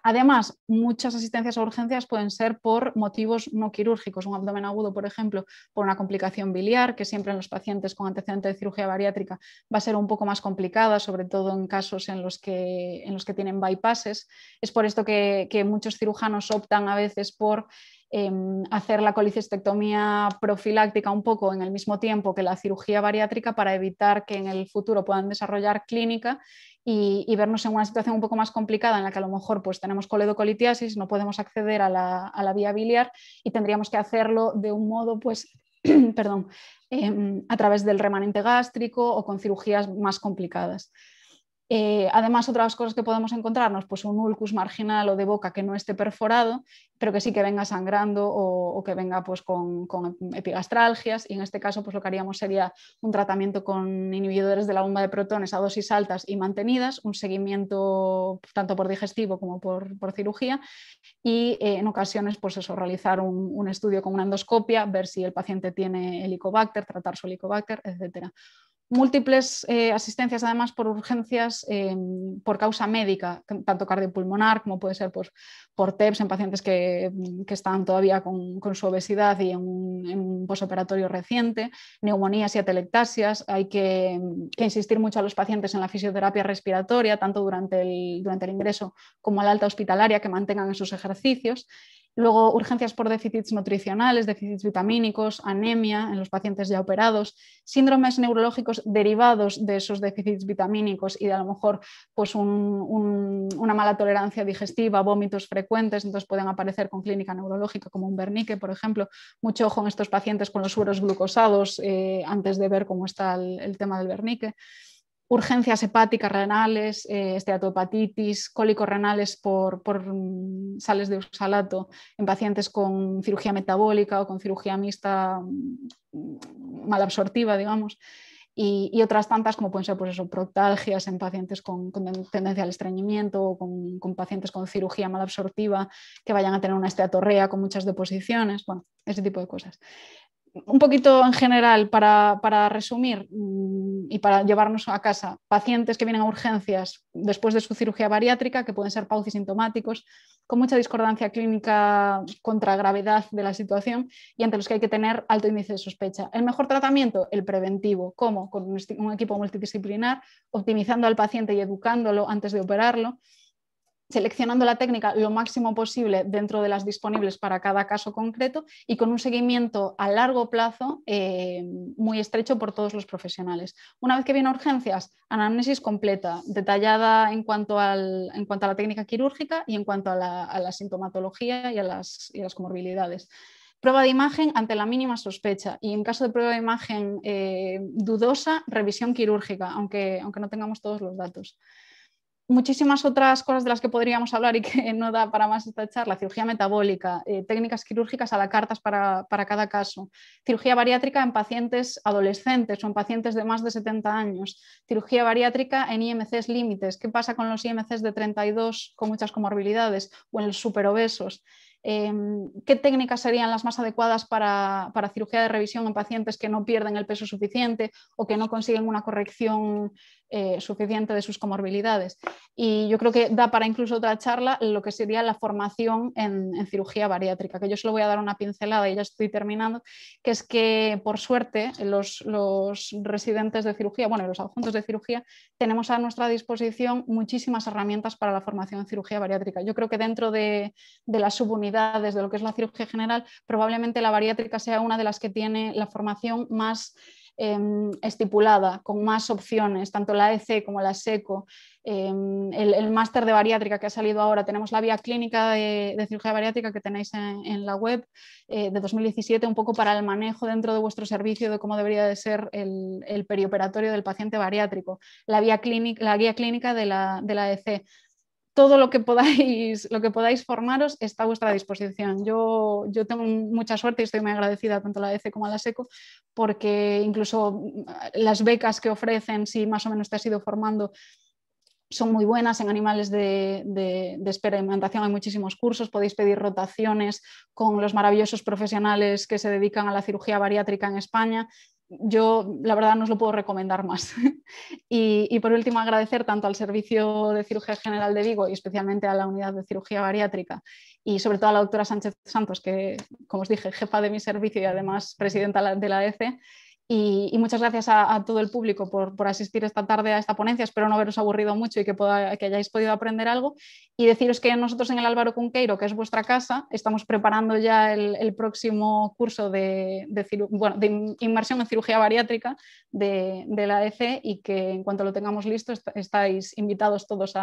Además, muchas asistencias a urgencias pueden ser por motivos no quirúrgicos, un abdomen agudo, por ejemplo, por una complicación biliar, que siempre en los pacientes con antecedente de cirugía bariátrica va a ser un poco más complicada, sobre todo en casos en los que tienen bypasses. Es por esto que muchos cirujanos optan a veces por hacer la colicistectomía profiláctica un poco en el mismo tiempo que la cirugía bariátrica para evitar que en el futuro puedan desarrollar clínica y vernos en una situación un poco más complicada en la que a lo mejor pues, tenemos coledocolitiasis, no podemos acceder a la vía biliar y tendríamos que hacerlo de un modo pues, perdón, a través del remanente gástrico o con cirugías más complicadas. Además, otras cosas que podemos encontrarnos, pues un ulcus marginal o de boca que no esté perforado, pero que sí que venga sangrando o que venga pues, con epigastralgias, y en este caso pues, lo que haríamos sería un tratamiento con inhibidores de la bomba de protones a dosis altas y mantenidas, un seguimiento tanto por digestivo como por cirugía y en ocasiones pues eso, realizar un estudio con una endoscopia, ver si el paciente tiene Helicobacter, tratar su Helicobacter, etc. Múltiples asistencias además por urgencias por causa médica, tanto cardiopulmonar como puede ser por TEPS en pacientes que están todavía con su obesidad y en un posoperatorio reciente, neumonías y atelectasias. Hay que insistir mucho a los pacientes en la fisioterapia respiratoria, tanto durante el ingreso como a la alta hospitalaria, que mantengan esos ejercicios. Luego, urgencias por déficits nutricionales, déficits vitamínicos, anemia en los pacientes ya operados, síndromes neurológicos derivados de esos déficits vitamínicos y de a lo mejor pues una mala tolerancia digestiva, vómitos frecuentes, entonces pueden aparecer con clínica neurológica como un Wernicke, por ejemplo. Mucho ojo en estos pacientes con los sueros glucosados antes de ver cómo está el tema del Wernicke. Urgencias hepáticas renales, esteatohepatitis, cólicos renales por sales de oxalato en pacientes con cirugía metabólica o con cirugía mixta malabsortiva, digamos, y otras tantas como pueden ser pues eso, proctalgias en pacientes con tendencia al estreñimiento o con pacientes con cirugía malabsortiva que vayan a tener una esteatorrea con muchas deposiciones, bueno, ese tipo de cosas. un poquito en general, para resumir y para llevarnos a casa, pacientes que vienen a urgencias después de su cirugía bariátrica, que pueden ser paucisintomáticos, con mucha discordancia clínica contra gravedad de la situación y ante los que hay que tener alto índice de sospecha. El mejor tratamiento, el preventivo. ¿Cómo? Con un equipo multidisciplinar, optimizando al paciente y educándolo antes de operarlo, seleccionando la técnica lo máximo posible dentro de las disponibles para cada caso concreto y con un seguimiento a largo plazo muy estrecho por todos los profesionales. Una vez que viene a urgencias, anamnesis completa, detallada en cuanto a la técnica quirúrgica y en cuanto a la sintomatología y a las comorbilidades. Prueba de imagen ante la mínima sospecha y en caso de prueba de imagen dudosa, revisión quirúrgica, aunque no tengamos todos los datos. Muchísimas otras cosas de las que podríamos hablar y que no da para más esta charla: cirugía metabólica, técnicas quirúrgicas a la carta para cada caso, cirugía bariátrica en pacientes adolescentes o en pacientes de más de 70 años, cirugía bariátrica en IMCs límites, qué pasa con los IMCs de 32 con muchas comorbilidades o en los superobesos. ¿Qué técnicas serían las más adecuadas para cirugía de revisión en pacientes que no pierden el peso suficiente o que no consiguen una corrección suficiente de sus comorbilidades? Y yo creo que da para incluso otra charla lo que sería la formación en cirugía bariátrica, que yo solo voy a dar una pincelada y ya estoy terminando, que es que por suerte los residentes de cirugía, bueno, los adjuntos de cirugía, tenemos a nuestra disposición muchísimas herramientas para la formación en cirugía bariátrica. Yo creo que dentro de las subunidades de lo que es la cirugía general, probablemente la bariátrica sea una de las que tiene la formación más estipulada, con más opciones, tanto la EC como la SECO. El máster de bariátrica que ha salido ahora, tenemos la vía clínica de cirugía bariátrica que tenéis en la web de 2017, un poco para el manejo dentro de vuestro servicio de cómo debería de ser el perioperatorio del paciente bariátrico, la guía clínica de la EC. Todo lo que podáis formaros está a vuestra disposición. Yo tengo mucha suerte y estoy muy agradecida tanto a la EC como a la SECO, porque incluso las becas que ofrecen, si más o menos te has ido formando, son muy buenas. En animales de experimentación hay muchísimos cursos, podéis pedir rotaciones con los maravillosos profesionales que se dedican a la cirugía bariátrica en España. Yo la verdad no os lo puedo recomendar más. Y por último, agradecer tanto al Servicio de Cirugía General de Vigo y especialmente a la Unidad de Cirugía Bariátrica y sobre todo a la doctora Sánchez Santos, que, como os dije, jefa de mi servicio y además presidenta de la ECE. Y muchas gracias a todo el público por asistir esta tarde a esta ponencia. Espero no haberos aburrido mucho y que hayáis podido aprender algo. Y deciros que nosotros en el Álvaro Cunqueiro, que es vuestra casa, estamos preparando ya el próximo curso de inmersión en cirugía bariátrica de la EC, y que en cuanto lo tengamos listo estáis invitados todos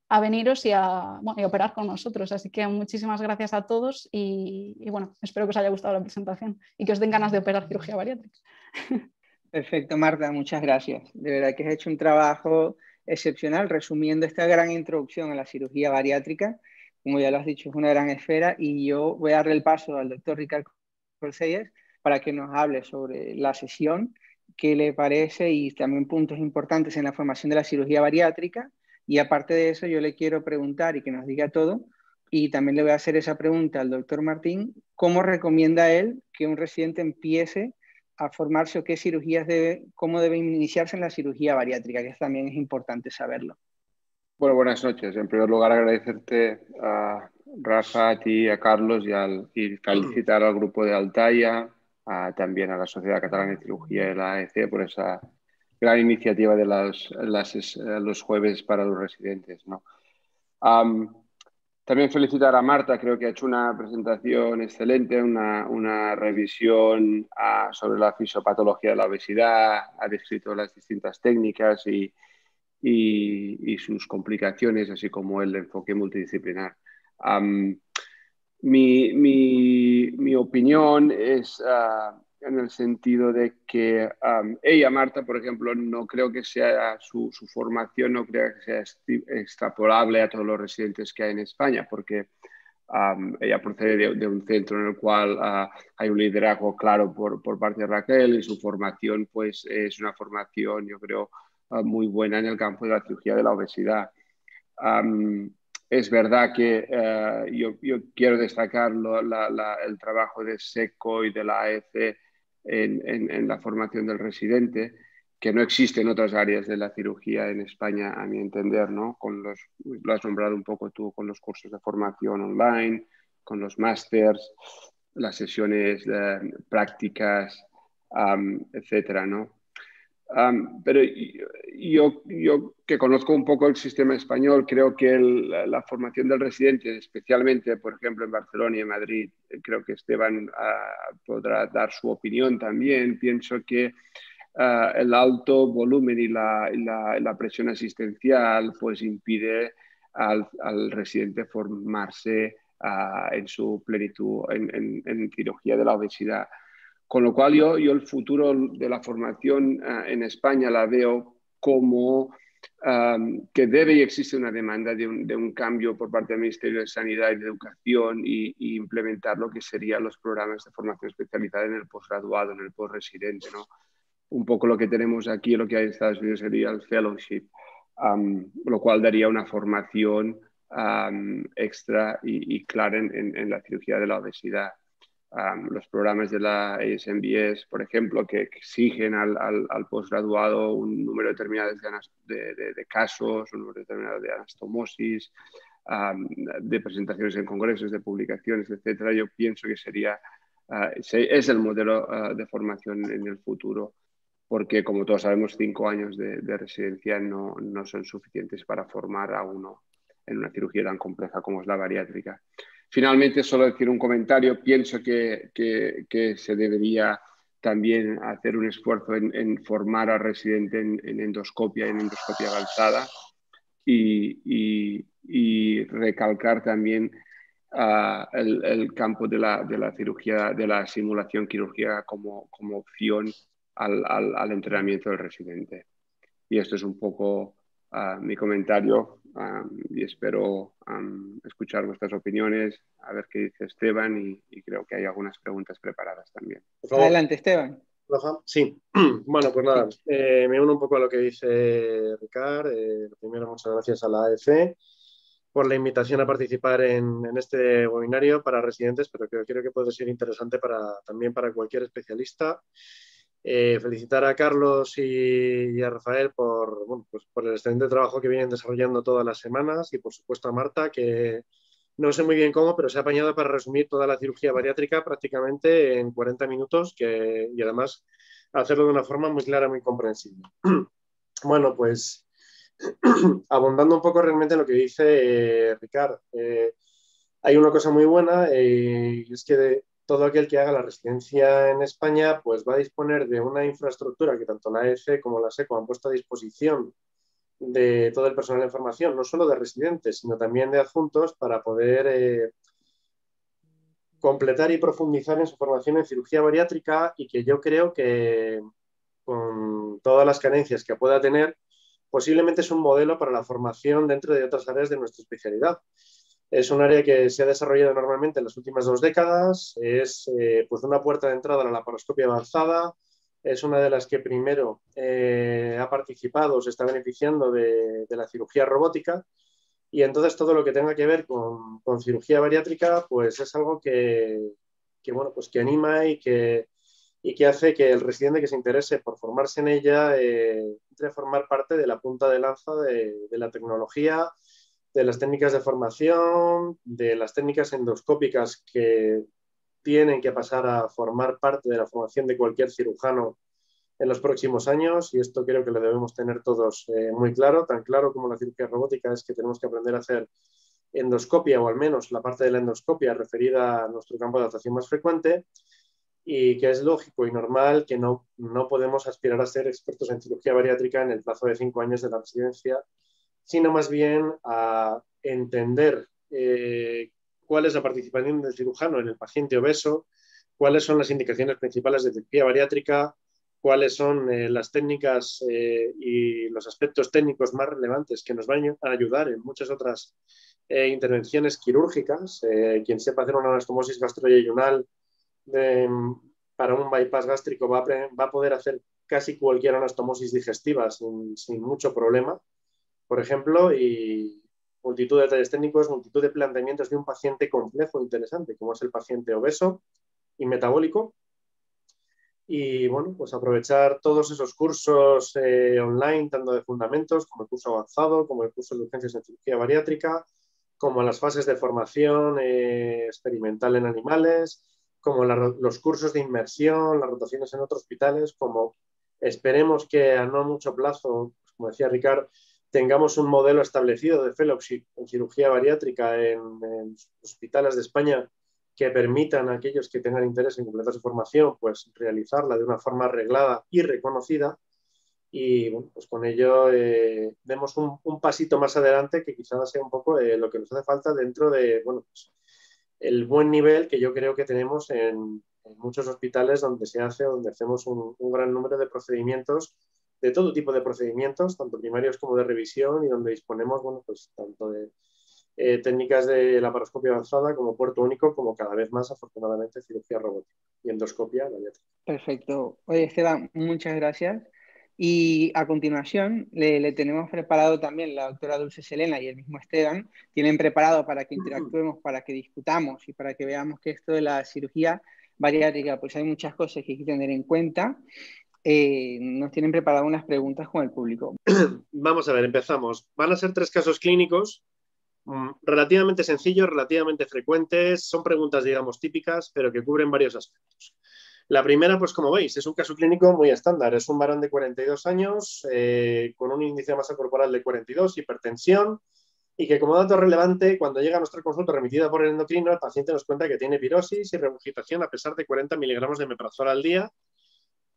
a veniros y a operar con nosotros. Así que muchísimas gracias a todos y bueno, espero que os haya gustado la presentación y que os den ganas de operar cirugía bariátrica. Perfecto, Marta, muchas gracias. De verdad que has hecho un trabajo excepcional resumiendo esta gran introducción a la cirugía bariátrica. Como ya lo has dicho, es una gran esfera y yo voy a darle el paso al doctor Ricardo Corcelles para que nos hable sobre la sesión, qué le parece y también puntos importantes en la formación de la cirugía bariátrica. Y aparte de eso, yo le quiero preguntar y que nos diga todo, y también le voy a hacer esa pregunta al doctor Martín: ¿cómo recomienda él que un residente empiece a formarse o qué cirugías cómo debe iniciarse en la cirugía bariátrica? Que también es importante saberlo. Bueno, buenas noches. En primer lugar, agradecerte a Rafa, a ti, a Carlos y felicitar al grupo de Altaya, también a la Sociedad Catalana de Cirugía de la AEC por esa gran iniciativa de los jueves para los residentes, ¿no? También felicitar a Marta, creo que ha hecho una presentación excelente, una revisión sobre la fisiopatología de la obesidad, ha descrito las distintas técnicas y sus complicaciones, así como el enfoque multidisciplinar. Mi opinión es en el sentido de que ella, Marta, por ejemplo, no creo que sea su formación, no creo que sea extrapolable a todos los residentes que hay en España, porque ella procede de un centro en el cual hay un liderazgo claro por parte de Raquel, y su formación pues es una formación, yo creo, muy buena en el campo de la cirugía de la obesidad. es verdad que yo quiero destacar el trabajo de SECO y de la AEC en la formación del residente, que no existe en otras áreas de la cirugía en España, a mi entender, ¿no? Lo has nombrado un poco tú, con los cursos de formación online, con los másters, las sesiones prácticas, etcétera, ¿no? Pero yo que conozco un poco el sistema español, creo que la formación del residente, especialmente, por ejemplo, en Barcelona y en Madrid, creo que Esteban podrá dar su opinión también. Pienso que el alto volumen y la presión asistencial pues impide al residente formarse en su plenitud en cirugía de la obesidad. Con lo cual yo el futuro de la formación en España la veo como que debe y existe una demanda de un cambio por parte del Ministerio de Sanidad y de Educación y implementar lo que serían los programas de formación especializada en el posgraduado, en el postresidente, ¿no? Un poco lo que tenemos aquí, lo que hay en Estados Unidos sería el fellowship, lo cual daría una formación extra y clara en la cirugía de la obesidad. Los programas de la ASMBS, por ejemplo, que exigen al posgraduado un número determinado de casos, un número determinado de anastomosis, de presentaciones en congresos, de publicaciones, etcétera. Yo pienso que es el modelo de formación en el futuro, porque, como todos sabemos, 5 años de residencia no son suficientes para formar a uno en una cirugía tan compleja como es la bariátrica. Finalmente, solo decir un comentario. Pienso que se debería también hacer un esfuerzo en formar al residente en endoscopia avanzada y recalcar también el campo de la cirugía, de la simulación quirúrgica como opción al entrenamiento del residente. Y esto es un poco mi comentario y espero escuchar vuestras opiniones, a ver qué dice Esteban y creo que hay algunas preguntas preparadas también. Adelante, Esteban. Sí, bueno, pues nada, me uno un poco a lo que dice Ricard. Primero, muchas gracias a la AEC por la invitación a participar en este webinario para residentes, pero creo que puede ser interesante también para cualquier especialista. Felicitar a Carlos y a Rafael por el excelente trabajo que vienen desarrollando todas las semanas y por supuesto a Marta, que no sé muy bien cómo, pero se ha apañado para resumir toda la cirugía bariátrica prácticamente en 40 minutos y además hacerlo de una forma muy clara, muy comprensible. Bueno, pues abundando un poco realmente en lo que dice Ricard, hay una cosa muy buena y es que todo aquel que haga la residencia en España pues va a disponer de una infraestructura que tanto la AEC como la SECO han puesto a disposición de todo el personal de formación, no solo de residentes, sino también de adjuntos para poder completar y profundizar en su formación en cirugía bariátrica y que yo creo que con todas las carencias que pueda tener, posiblemente es un modelo para la formación dentro de otras áreas de nuestra especialidad. Es un área que se ha desarrollado enormemente en las últimas 2 décadas, es pues una puerta de entrada a la laparoscopia avanzada, es una de las que primero ha participado, se está beneficiando de la cirugía robótica y entonces todo lo que tenga que ver con cirugía bariátrica pues es algo que anima y que hace que el residente que se interese por formarse en ella entre a formar parte de la punta de lanza de la tecnología, de las técnicas de formación, de las técnicas endoscópicas que tienen que pasar a formar parte de la formación de cualquier cirujano en los próximos años, y esto creo que lo debemos tener todos muy claro, tan claro como la cirugía robótica es que tenemos que aprender a hacer endoscopia, o al menos la parte de la endoscopia referida a nuestro campo de adaptación más frecuente, y que es lógico y normal que no podemos aspirar a ser expertos en cirugía bariátrica en el plazo de 5 años de la residencia, sino más bien a entender cuál es la participación del cirujano en el paciente obeso, cuáles son las indicaciones principales de cirugía bariátrica, cuáles son las técnicas y los aspectos técnicos más relevantes que nos van a ayudar en muchas otras intervenciones quirúrgicas. Quien sepa hacer una anastomosis gastroyeyunal para un bypass gástrico va a poder hacer casi cualquier anastomosis digestiva sin mucho problema, por ejemplo, y multitud de detalles técnicos, multitud de planteamientos de un paciente complejo e interesante, como es el paciente obeso y metabólico. Y bueno, pues aprovechar todos esos cursos online, tanto de fundamentos como el curso avanzado, como el curso de urgencias en cirugía bariátrica, como las fases de formación experimental en animales, como los cursos de inmersión, las rotaciones en otros hospitales, como esperemos que a no mucho plazo, pues como decía Ricard, tengamos un modelo establecido de fellowship en cirugía bariátrica en hospitales de España que permitan a aquellos que tengan interés en completar su formación, pues realizarla de una forma arreglada y reconocida. Y bueno, pues con ello demos un pasito más adelante que quizás sea un poco lo que nos hace falta dentro de bueno, pues, el buen nivel que yo creo que tenemos en muchos hospitales donde hacemos un gran número de procedimientos, de todo tipo de procedimientos, tanto primarios como de revisión, y donde disponemos, bueno, pues tanto de técnicas de laparoscopia avanzada como puerto único, como cada vez más, afortunadamente, cirugía robótica y endoscopia bariátrica. Perfecto. Oye, Esteban, muchas gracias. Y a continuación le tenemos preparado también la doctora Dulce Selena y el mismo Esteban, tienen preparado para que interactuemos, para que discutamos y para que veamos que esto de la cirugía bariátrica, pues hay muchas cosas que hay que tener en cuenta. Nos tienen preparado unas preguntas con el público. Vamos a ver, empezamos. Van a ser 3 casos clínicos relativamente sencillos, relativamente frecuentes. Son preguntas, digamos, típicas, pero que cubren varios aspectos. La primera, pues como veis, es un caso clínico muy estándar. Es un varón de 42 años con un índice de masa corporal de 42, hipertensión, y que como dato relevante, cuando llega a nuestra consulta remitida por el endocrino, el paciente nos cuenta que tiene pirosis y regurgitación a pesar de 40 miligramos de omeprazol al día.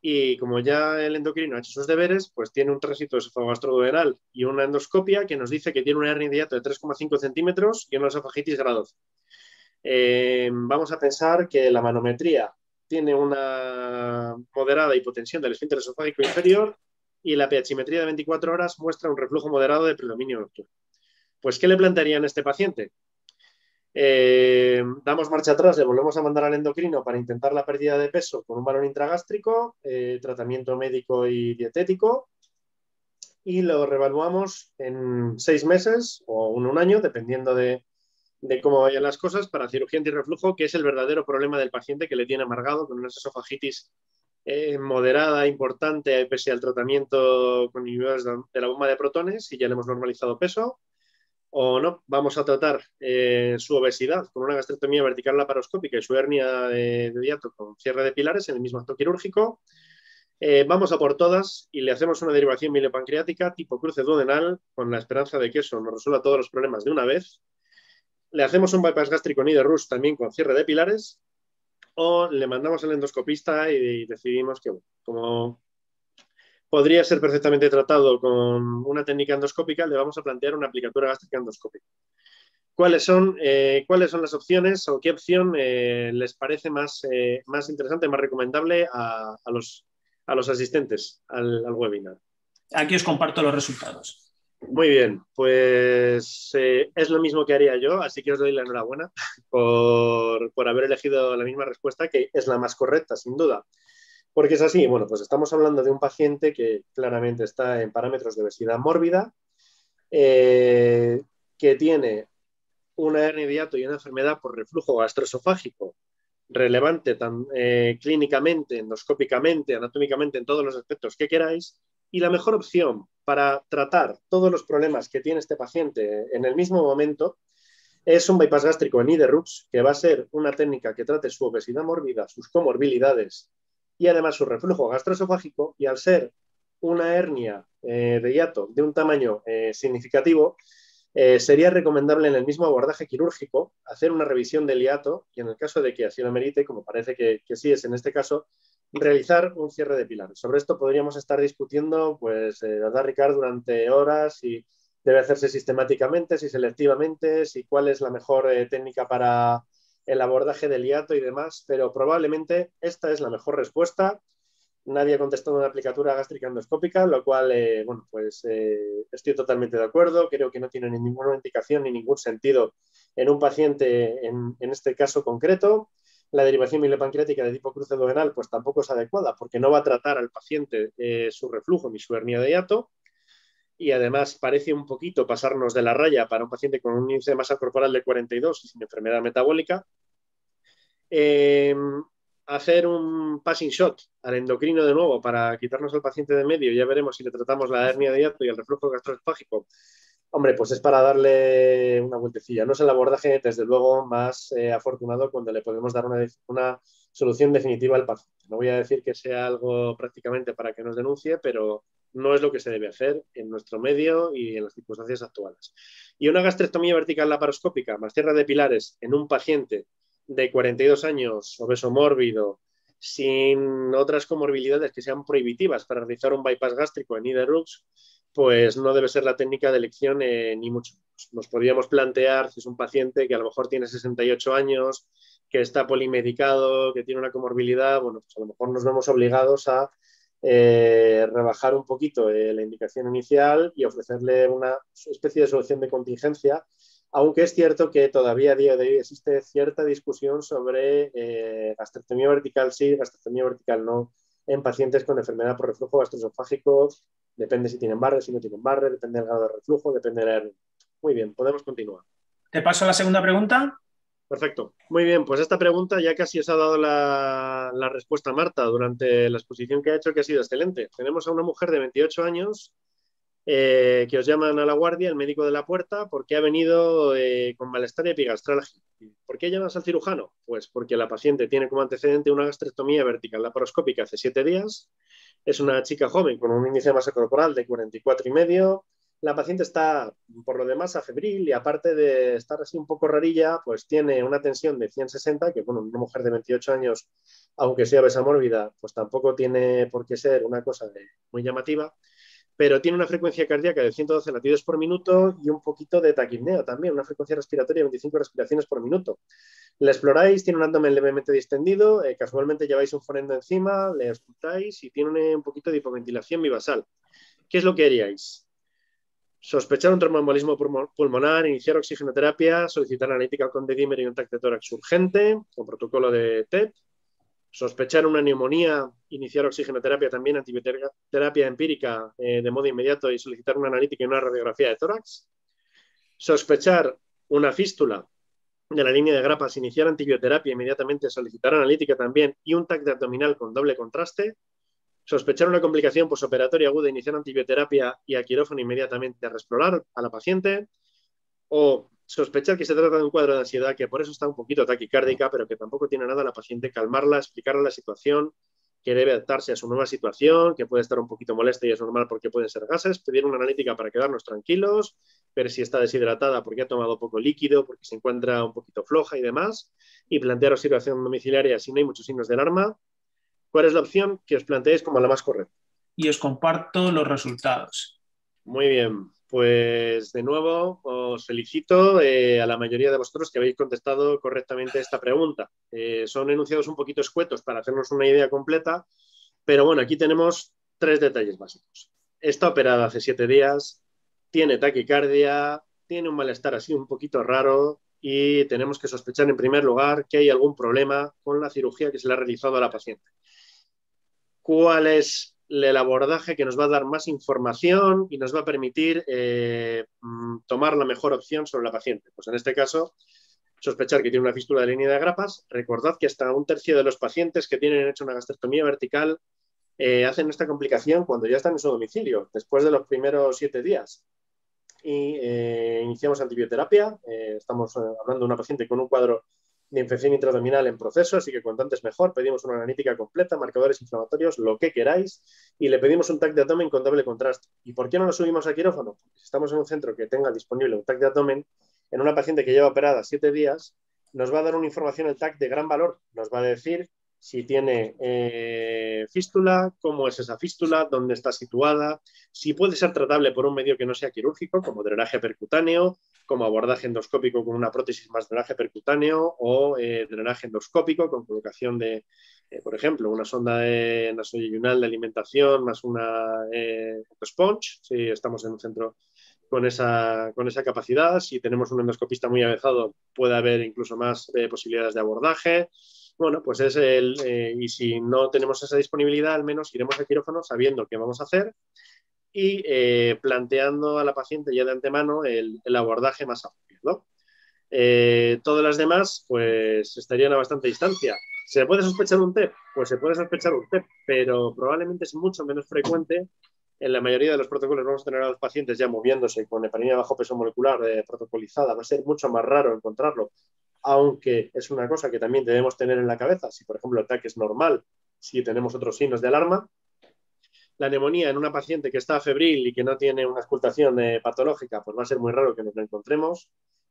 Y como ya el endocrino ha hecho sus deberes, pues tiene un tránsito esofagogastroduodenal y una endoscopia que nos dice que tiene una hernia de hiato de 3,5 centímetros y una esofagitis grado C. Vamos a pensar que la manometría tiene una moderada hipotensión del esfínter esofágico inferior y la pHimetría de 24 horas muestra un reflujo moderado de predominio nocturno. Pues, ¿qué le plantearían a este paciente? Damos marcha atrás, le volvemos a mandar al endocrino para intentar la pérdida de peso con un balón intragástrico, tratamiento médico y dietético, y lo revaluamos en 6 meses o un año, dependiendo de cómo vayan las cosas, para cirugía antirreflujo, que es el verdadero problema del paciente que le tiene amargado con una esofagitis moderada, importante, pese al tratamiento con inhibidores de la bomba de protones, y ya le hemos normalizado peso. O no, vamos a tratar su obesidad con una gastrectomía vertical laparoscópica y su hernia de hiato con cierre de pilares en el mismo acto quirúrgico. Vamos a por todas y le hacemos una derivación mielopancreática tipo cruce duodenal con la esperanza de que eso nos resuelva todos los problemas de una vez. Le hacemos un bypass gástrico Niederrusch también con cierre de pilares, o le mandamos al endoscopista y decidimos que, como podría ser perfectamente tratado con una técnica endoscópica, le vamos a plantear una aplicatura gástrica endoscópica. ¿Cuáles son las opciones o qué opción les parece más interesante, más recomendable a los asistentes al webinar? Aquí os comparto los resultados. Muy bien, pues es lo mismo que haría yo, así que os doy la enhorabuena por haber elegido la misma respuesta, que es la más correcta, sin duda. Porque es así, bueno, pues estamos hablando de un paciente que claramente está en parámetros de obesidad mórbida, que tiene una hernia de hiato y una enfermedad por reflujo gastroesofágico relevante clínicamente, endoscópicamente, anatómicamente, en todos los aspectos que queráis. Y la mejor opción para tratar todos los problemas que tiene este paciente en el mismo momento es un bypass gástrico en Niederrusch, que va a ser una técnica que trate su obesidad mórbida, sus comorbilidades y además su reflujo gastroesofágico. Y al ser una hernia de hiato de un tamaño significativo, sería recomendable en el mismo abordaje quirúrgico hacer una revisión del hiato y, en el caso de que así lo merite, como parece que sí es en este caso, realizar un cierre de pilares. Sobre esto podríamos estar discutiendo, pues, ¿verdad, Ricard?, durante horas, si debe hacerse sistemáticamente, si selectivamente, si cuál es la mejor técnica para el abordaje del hiato y demás, pero probablemente esta es la mejor respuesta. Nadie ha contestado una aplicatura gástrica endoscópica, lo cual, bueno, pues estoy totalmente de acuerdo. Creo que no tiene ninguna indicación ni ningún sentido en un paciente en este caso concreto. La derivación mielopancreática de tipo cruce duodenal pues tampoco es adecuada, porque no va a tratar al paciente su reflujo ni su hernia de hiato. y además parece un poquito pasarnos de la raya para un paciente con un índice de masa corporal de 42 y sin enfermedad metabólica, hacer un passing shot al endocrino de nuevo para quitarnos al paciente de medio. Ya veremos si le tratamos la hernia de hiato y el reflujo gastroesofágico. Hombre, pues es para darle una vueltecilla. No es el abordaje, desde luego, más afortunado cuando le podemos dar una solución definitiva al paciente. No voy a decir que sea algo prácticamente para que nos denuncie, pero no es lo que se debe hacer en nuestro medio y en las circunstancias actuales. Y una gastrectomía vertical laparoscópica más cierre de pilares en un paciente de 42 años, obeso mórbido, sin otras comorbilidades que sean prohibitivas para realizar un bypass gástrico en IDERUX, pues no debe ser la técnica de elección ni mucho menos. Nos podríamos plantear si es un paciente que a lo mejor tiene 68 años, que está polimedicado, que tiene una comorbilidad, bueno, pues a lo mejor nos vemos obligados a rebajar un poquito la indicación inicial y ofrecerle una especie de solución de contingencia, aunque es cierto que todavía a día de hoy existe cierta discusión sobre gastrectomía vertical sí, gastrectomía vertical no, en pacientes con enfermedad por reflujo gastroesofágico. Depende si tienen barre, si no tienen barre, depende del grado de reflujo, depende de la hernia. Muy bien, podemos continuar. ¿Te paso a la segunda pregunta? Perfecto. Muy bien, pues esta pregunta ya casi os ha dado la respuesta Marta durante la exposición que ha hecho, que ha sido excelente. Tenemos a una mujer de 28 años que os llaman a la guardia, el médico de la puerta, porque ha venido con malestar y epigastralgia. ¿Por qué llamas al cirujano? Pues porque la paciente tiene como antecedente una gastrectomía vertical laparoscópica hace 7 días. Es una chica joven con un índice de masa corporal de 44,5. La paciente está, por lo demás, afebril y aparte de estar así un poco rarilla, pues tiene una tensión de 160, que bueno, una mujer de 28 años, aunque sea obesa mórbida, pues tampoco tiene por qué ser una cosa muy llamativa, pero tiene una frecuencia cardíaca de 112 latidos por minuto y un poquito de taquipnea también, una frecuencia respiratoria de 25 respiraciones por minuto. La exploráis, tiene un abdomen levemente distendido, casualmente lleváis un fonendo encima, le escucháis y tiene un poquito de hipoventilación bivasal. ¿Qué es lo que haríais? Sospechar un tromboembolismo pulmonar, iniciar oxigenoterapia, solicitar analítica con dedímero y un TAC de tórax urgente, con protocolo de TEP, sospechar una neumonía, iniciar oxigenoterapia también, antibioterapia empírica de modo inmediato y solicitar una analítica y una radiografía de tórax, sospechar una fístula de la línea de grapas, iniciar antibioterapia inmediatamente, solicitar analítica también y un TAC de abdominal con doble contraste, sospechar una complicación posoperatoria aguda, iniciar antibioterapia y a quirófano inmediatamente a reexplorar a la paciente, o sospechar que se trata de un cuadro de ansiedad que por eso está un poquito taquicárdica, pero que tampoco tiene nada a la paciente, calmarla, explicarle la situación, que debe adaptarse a su nueva situación, que puede estar un poquito molesta y es normal porque pueden ser gases, pedir una analítica para quedarnos tranquilos, ver si está deshidratada porque ha tomado poco líquido, porque se encuentra un poquito floja y demás, y plantear observación domiciliaria si no hay muchos signos de alarma. ¿Cuál es la opción que os planteéis como la más correcta? Y os comparto los resultados. Muy bien, pues de nuevo os felicito a la mayoría de vosotros que habéis contestado correctamente esta pregunta. Son enunciados un poquito escuetos para hacernos una idea completa, pero bueno, aquí tenemos 3 detalles básicos. Está operada hace 7 días, tiene taquicardia, tiene un malestar así un poquito raro y tenemos que sospechar en primer lugar que hay algún problema con la cirugía que se le ha realizado a la paciente. ¿Cuál es el abordaje que nos va a dar más información y nos va a permitir tomar la mejor opción sobre la paciente? Pues en este caso, sospechar que tiene una fístula de línea de grapas. Recordad que hasta 1/3 de los pacientes que tienen hecho una gastrectomía vertical hacen esta complicación cuando ya están en su domicilio, después de los primeros 7 días. Y iniciamos antibioterapia. Estamos hablando de una paciente con un cuadro de infección intraabdominal en proceso, así que cuanto antes mejor. Pedimos una analítica completa, marcadores inflamatorios, lo que queráis, y le pedimos un TAC de abdomen con doble contraste. ¿Y por qué no lo subimos a quirófano? Porque si estamos en un centro que tenga disponible un TAC de abdomen, en una paciente que lleva operada 7 días, nos va a dar una información el TAC de gran valor. Nos va a decir si tiene fístula, cómo es esa fístula, dónde está situada, si puede ser tratable por un medio que no sea quirúrgico, como drenaje percutáneo, como abordaje endoscópico con una prótesis más drenaje percutáneo o drenaje endoscópico con colocación de, por ejemplo, una sonda nasoyunal de alimentación más una sponge, si estamos en un centro con esa capacidad. Si tenemos un endoscopista muy avezado, puede haber incluso más posibilidades de abordaje. Bueno, pues es y si no tenemos esa disponibilidad, al menos iremos al quirófano sabiendo qué vamos a hacer y planteando a la paciente ya de antemano el abordaje más apropiado. Todas las demás pues estarían a bastante distancia. ¿Se puede sospechar un TEP? Pues se puede sospechar un TEP, pero probablemente es mucho menos frecuente. En la mayoría de los protocolos vamos a tener a los pacientes ya moviéndose con heparinina bajo peso molecular protocolizada. Va a ser mucho más raro encontrarlo, aunque es una cosa que también debemos tener en la cabeza. Si, por ejemplo, el TAC es normal, si tenemos otros signos de alarma. La neumonía en una paciente que está febril y que no tiene una auscultación patológica, pues va a ser muy raro que nos lo encontremos.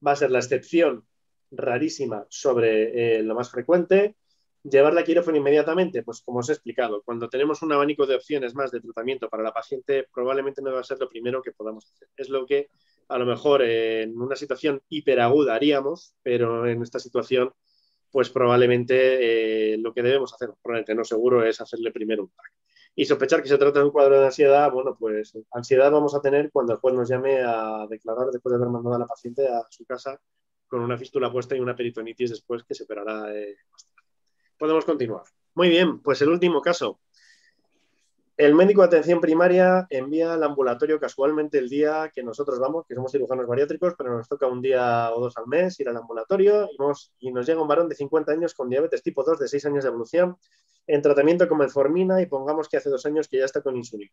Va a ser la excepción rarísima sobre lo más frecuente. ¿Llevarla a quirófano inmediatamente? Pues como os he explicado, cuando tenemos un abanico de opciones más de tratamiento para la paciente, probablemente no va a ser lo primero que podamos hacer. Es lo que a lo mejor en una situación hiperaguda haríamos, pero en esta situación, pues probablemente lo que debemos hacer, probablemente no seguro, es hacerle primero un TAC. Y sospechar que se trata de un cuadro de ansiedad, bueno, pues ansiedad vamos a tener cuando el juez nos llame a declarar después de haber mandado a la paciente a su casa con una fístula puesta y una peritonitis después que se operará más tarde. Podemos continuar. Muy bien, pues el último caso. El médico de atención primaria envía al ambulatorio casualmente el día que nosotros vamos, que somos cirujanos bariátricos, pero nos toca un día o dos al mes ir al ambulatorio y nos llega un varón de 50 años con diabetes tipo 2 de 6 años de evolución en tratamiento con metformina y pongamos que hace 2 años que ya está con insulina.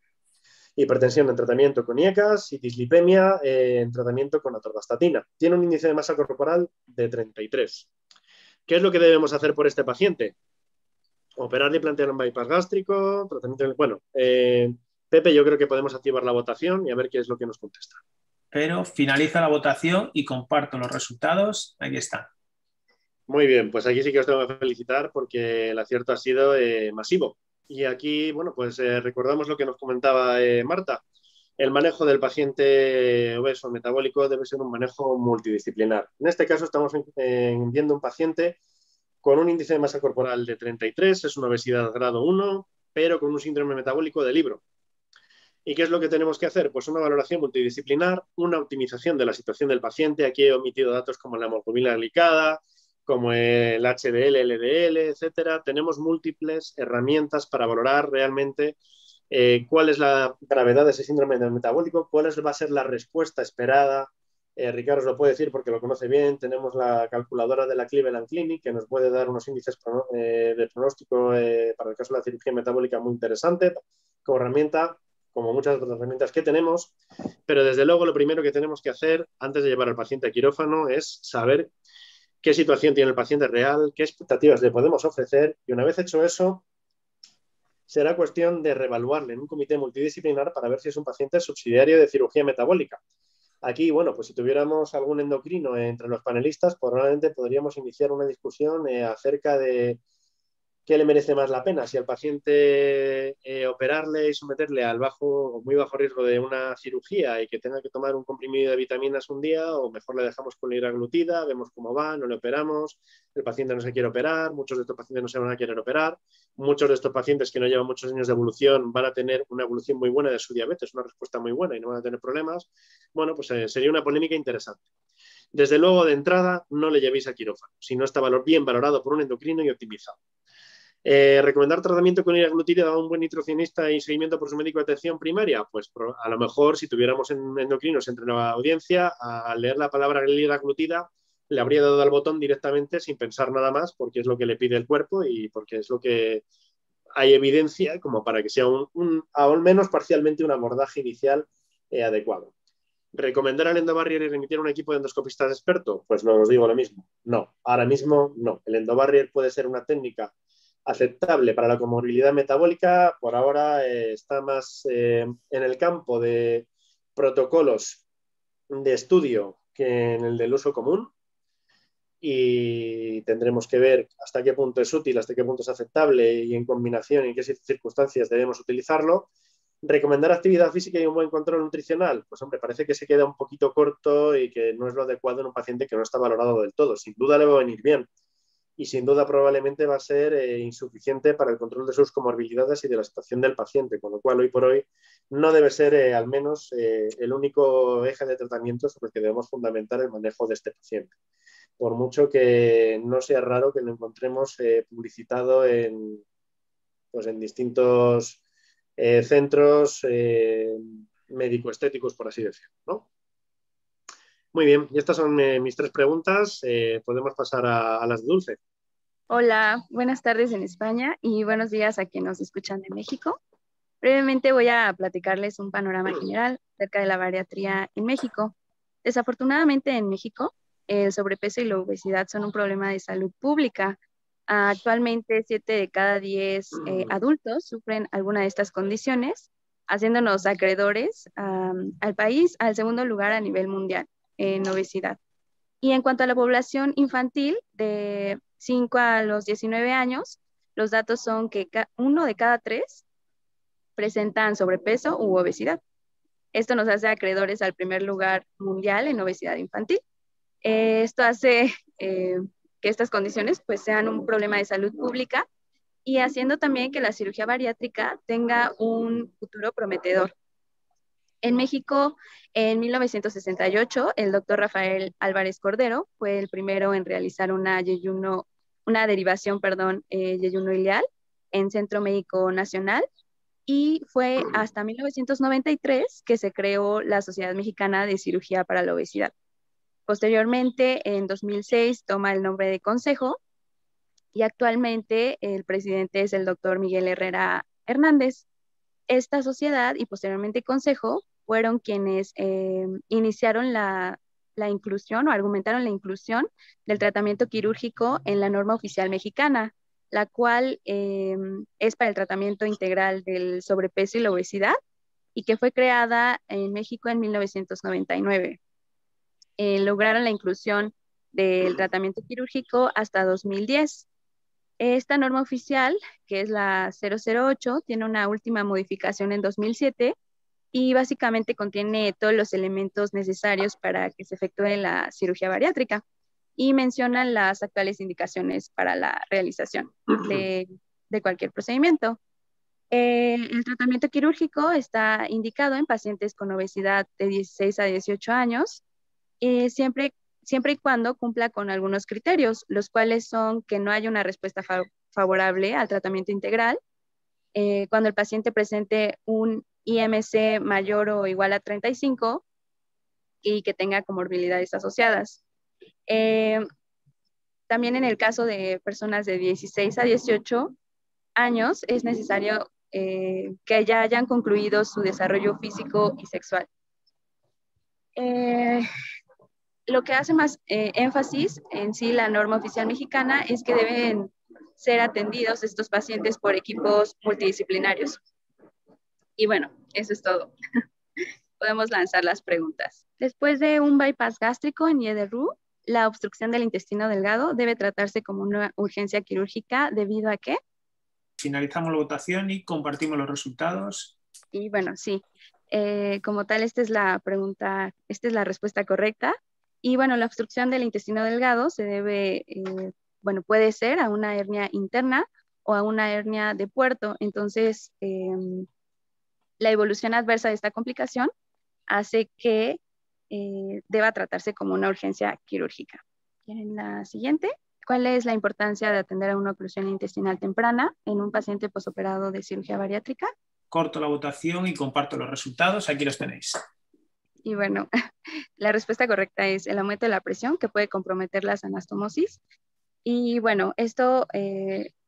Hipertensión en tratamiento con IECAS y dislipemia en tratamiento con atorvastatina. Tiene un índice de masa corporal de 33. ¿Qué es lo que debemos hacer por este paciente? Operar y plantear un bypass gástrico, tratamiento... Bueno, Pepe, yo creo que podemos activar la votación y a ver qué es lo que nos contesta. Pero finaliza la votación y comparto los resultados. Aquí está. Muy bien, pues aquí sí que os tengo que felicitar porque el acierto ha sido masivo. Y aquí, bueno, pues recordamos lo que nos comentaba Marta. El manejo del paciente obeso metabólico debe ser un manejo multidisciplinar. En este caso estamos viendo un paciente con un índice de masa corporal de 33, es una obesidad grado 1, pero con un síndrome metabólico de Libro. ¿Y qué es lo que tenemos que hacer? Pues una valoración multidisciplinar, una optimización de la situación del paciente. Aquí he omitido datos como la hemoglobina glicada, como el HDL, LDL, etcétera. Tenemos múltiples herramientas para valorar realmente cuál es la gravedad de ese síndrome metabólico, cuál va a ser la respuesta esperada. Ricardo os lo puede decir porque lo conoce bien. Tenemos la calculadora de la Cleveland Clinic que nos puede dar unos índices de pronóstico para el caso de la cirugía metabólica muy interesante como herramienta, como muchas otras herramientas que tenemos, pero desde luego lo primero que tenemos que hacer antes de llevar al paciente a quirófano es saber qué situación tiene el paciente real, qué expectativas le podemos ofrecer, y una vez hecho eso, será cuestión de reevaluarle en un comité multidisciplinar para ver si es un paciente subsidiario de cirugía metabólica. Aquí, bueno, pues si tuviéramos algún endocrino entre los panelistas, probablemente podríamos iniciar una discusión acerca de ¿qué le merece más la pena? Si al paciente operarle y someterle al bajo o muy bajo riesgo de una cirugía y que tenga que tomar un comprimido de vitaminas un día, o mejor le dejamos con liraglutida, vemos cómo va, no le operamos, el paciente no se quiere operar, muchos de estos pacientes no se van a querer operar, muchos de estos pacientes que no llevan muchos años de evolución van a tener una evolución muy buena de su diabetes, una respuesta muy buena y no van a tener problemas. Bueno, pues sería una polémica interesante. Desde luego, de entrada, no le llevéis a quirófano, si no está bien valorado por un endocrino y optimizado. ¿Recomendar tratamiento con liraglutida a un buen nutricionista y seguimiento por su médico de atención primaria? Pues a lo mejor si tuviéramos endocrinos entre la audiencia, al leer la palabra liraglutida le habría dado al botón directamente sin pensar nada más porque es lo que le pide el cuerpo y porque es lo que hay evidencia como para que sea al menos parcialmente un abordaje inicial adecuado. ¿Recomendar al endobarrier y remitir a un equipo de endoscopistas experto? Pues no os digo lo mismo. No, ahora mismo no. El endobarrier puede ser una técnica aceptable para la comorbilidad metabólica, por ahora está más en el campo de protocolos de estudio que en el del uso común y tendremos que ver hasta qué punto es útil, hasta qué punto es aceptable y en combinación y en qué circunstancias debemos utilizarlo. ¿Recomendar actividad física y un buen control nutricional? Pues hombre, parece que se queda un poquito corto y que no es lo adecuado en un paciente que no está valorado del todo. Sin duda le va a venir bien, y sin duda probablemente va a ser insuficiente para el control de sus comorbilidades y de la situación del paciente, con lo cual hoy por hoy no debe ser al menos el único eje de tratamiento sobre el que debemos fundamentar el manejo de este paciente. Por mucho que no sea raro que lo encontremos publicitado en distintos centros médico-estéticos, por así decirlo, ¿no? Muy bien, y estas son mis 3 preguntas. Podemos pasar a las de Dulce. Hola, buenas tardes en España y buenos días a quienes nos escuchan de México. Brevemente voy a platicarles un panorama general acerca de la bariatría en México. Desafortunadamente en México, el sobrepeso y la obesidad son un problema de salud pública. Actualmente 7 de cada 10 adultos sufren alguna de estas condiciones, haciéndonos acreedores al país al segundo lugar a nivel mundial en obesidad. Y en cuanto a la población infantil de 5 a los 19 años, los datos son que 1 de cada 3 presentan sobrepeso u obesidad. Esto nos hace acreedores al primer lugar mundial en obesidad infantil. Esto hace que estas condiciones pues, sean un problema de salud pública y haciendo también que la cirugía bariátrica tenga un futuro prometedor. En México, en 1968, el doctor Rafael Álvarez Cordero fue el primero en realizar una derivación, yeyuno ileal en Centro Médico Nacional, y fue hasta 1993 que se creó la Sociedad Mexicana de Cirugía para la Obesidad. Posteriormente, en 2006, toma el nombre de Consejo y actualmente el presidente es el doctor Miguel Herrera Hernández. Esta sociedad y posteriormente Consejo fueron quienes iniciaron la inclusión o argumentaron la inclusión del tratamiento quirúrgico en la norma oficial mexicana, la cual es para el tratamiento integral del sobrepeso y la obesidad y que fue creada en México en 1999. Lograron la inclusión del tratamiento quirúrgico hasta 2010. Esta norma oficial, que es la 008, tiene una última modificación en 2007 y básicamente contiene todos los elementos necesarios para que se efectúe la cirugía bariátrica y menciona las actuales indicaciones para la realización de cualquier procedimiento. El tratamiento quirúrgico está indicado en pacientes con obesidad de 16 a 18 años, siempre y cuando cumpla con algunos criterios, los cuales son que no haya una respuesta favorable al tratamiento integral, cuando el paciente presente un IMC mayor o igual a 35 y que tenga comorbilidades asociadas. También en el caso de personas de 16 a 18 años es necesario que ya hayan concluido su desarrollo físico y sexual. Lo que hace más énfasis en sí la norma oficial mexicana es que deben ser atendidos estos pacientes por equipos multidisciplinarios. Y bueno, eso es todo. Podemos lanzar las preguntas. Después de un bypass gástrico en IEDRU, la obstrucción del intestino delgado debe tratarse como una urgencia quirúrgica debido a ¿qué? Finalizamos la votación y compartimos los resultados. Y bueno, sí. Como tal, esta es la respuesta correcta. Y bueno, la obstrucción del intestino delgado se debe, puede ser a una hernia interna o a una hernia de puerto. Entonces, la evolución adversa de esta complicación hace que deba tratarse como una urgencia quirúrgica. ¿Quieren la siguiente? ¿Cuál es la importancia de atender a una oclusión intestinal temprana en un paciente posoperado de cirugía bariátrica? Corto la votación y comparto los resultados. Aquí los tenéis. Y bueno, la respuesta correcta es el aumento de la presión que puede comprometer las anastomosis. Y bueno, esto,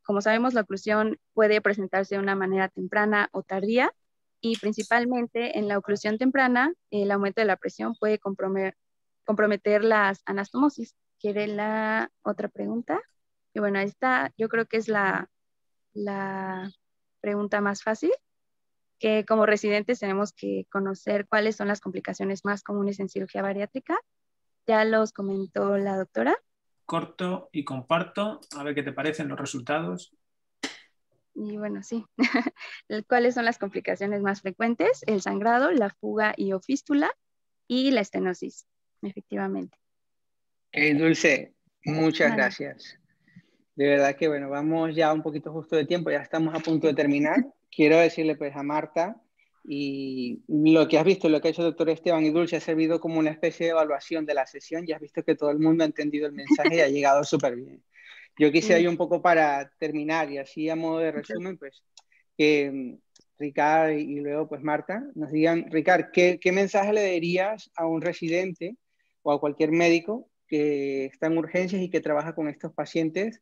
como sabemos, la oclusión puede presentarse de una manera temprana o tardía y principalmente en la oclusión temprana, el aumento de la presión puede comprometer las anastomosis. ¿Quiere la otra pregunta? Y bueno, esta yo creo que es la pregunta más fácil, que como residentes tenemos que conocer cuáles son las complicaciones más comunes en cirugía bariátrica. Ya los comentó la doctora. Corto y comparto, a ver qué te parecen los resultados. Y bueno, sí. ¿Cuáles son las complicaciones más frecuentes? El sangrado, la fuga y o fístula y la estenosis, efectivamente. Dulce, muchas gracias. De verdad que bueno, vamos ya un poquito justo de tiempo, ya estamos a punto de terminar. Quiero decirle pues a Marta, y lo que has visto, lo que ha hecho el doctor Esteban y Dulce ha servido como una especie de evaluación de la sesión. Ya has visto que todo el mundo ha entendido el mensaje y ha llegado súper bien. Yo quisiera ir un poco para terminar y así a modo de resumen, pues que Ricard y luego pues Marta, nos digan, Ricard, ¿qué mensaje le darías a un residente o a cualquier médico que está en urgencias y que trabaja con estos pacientes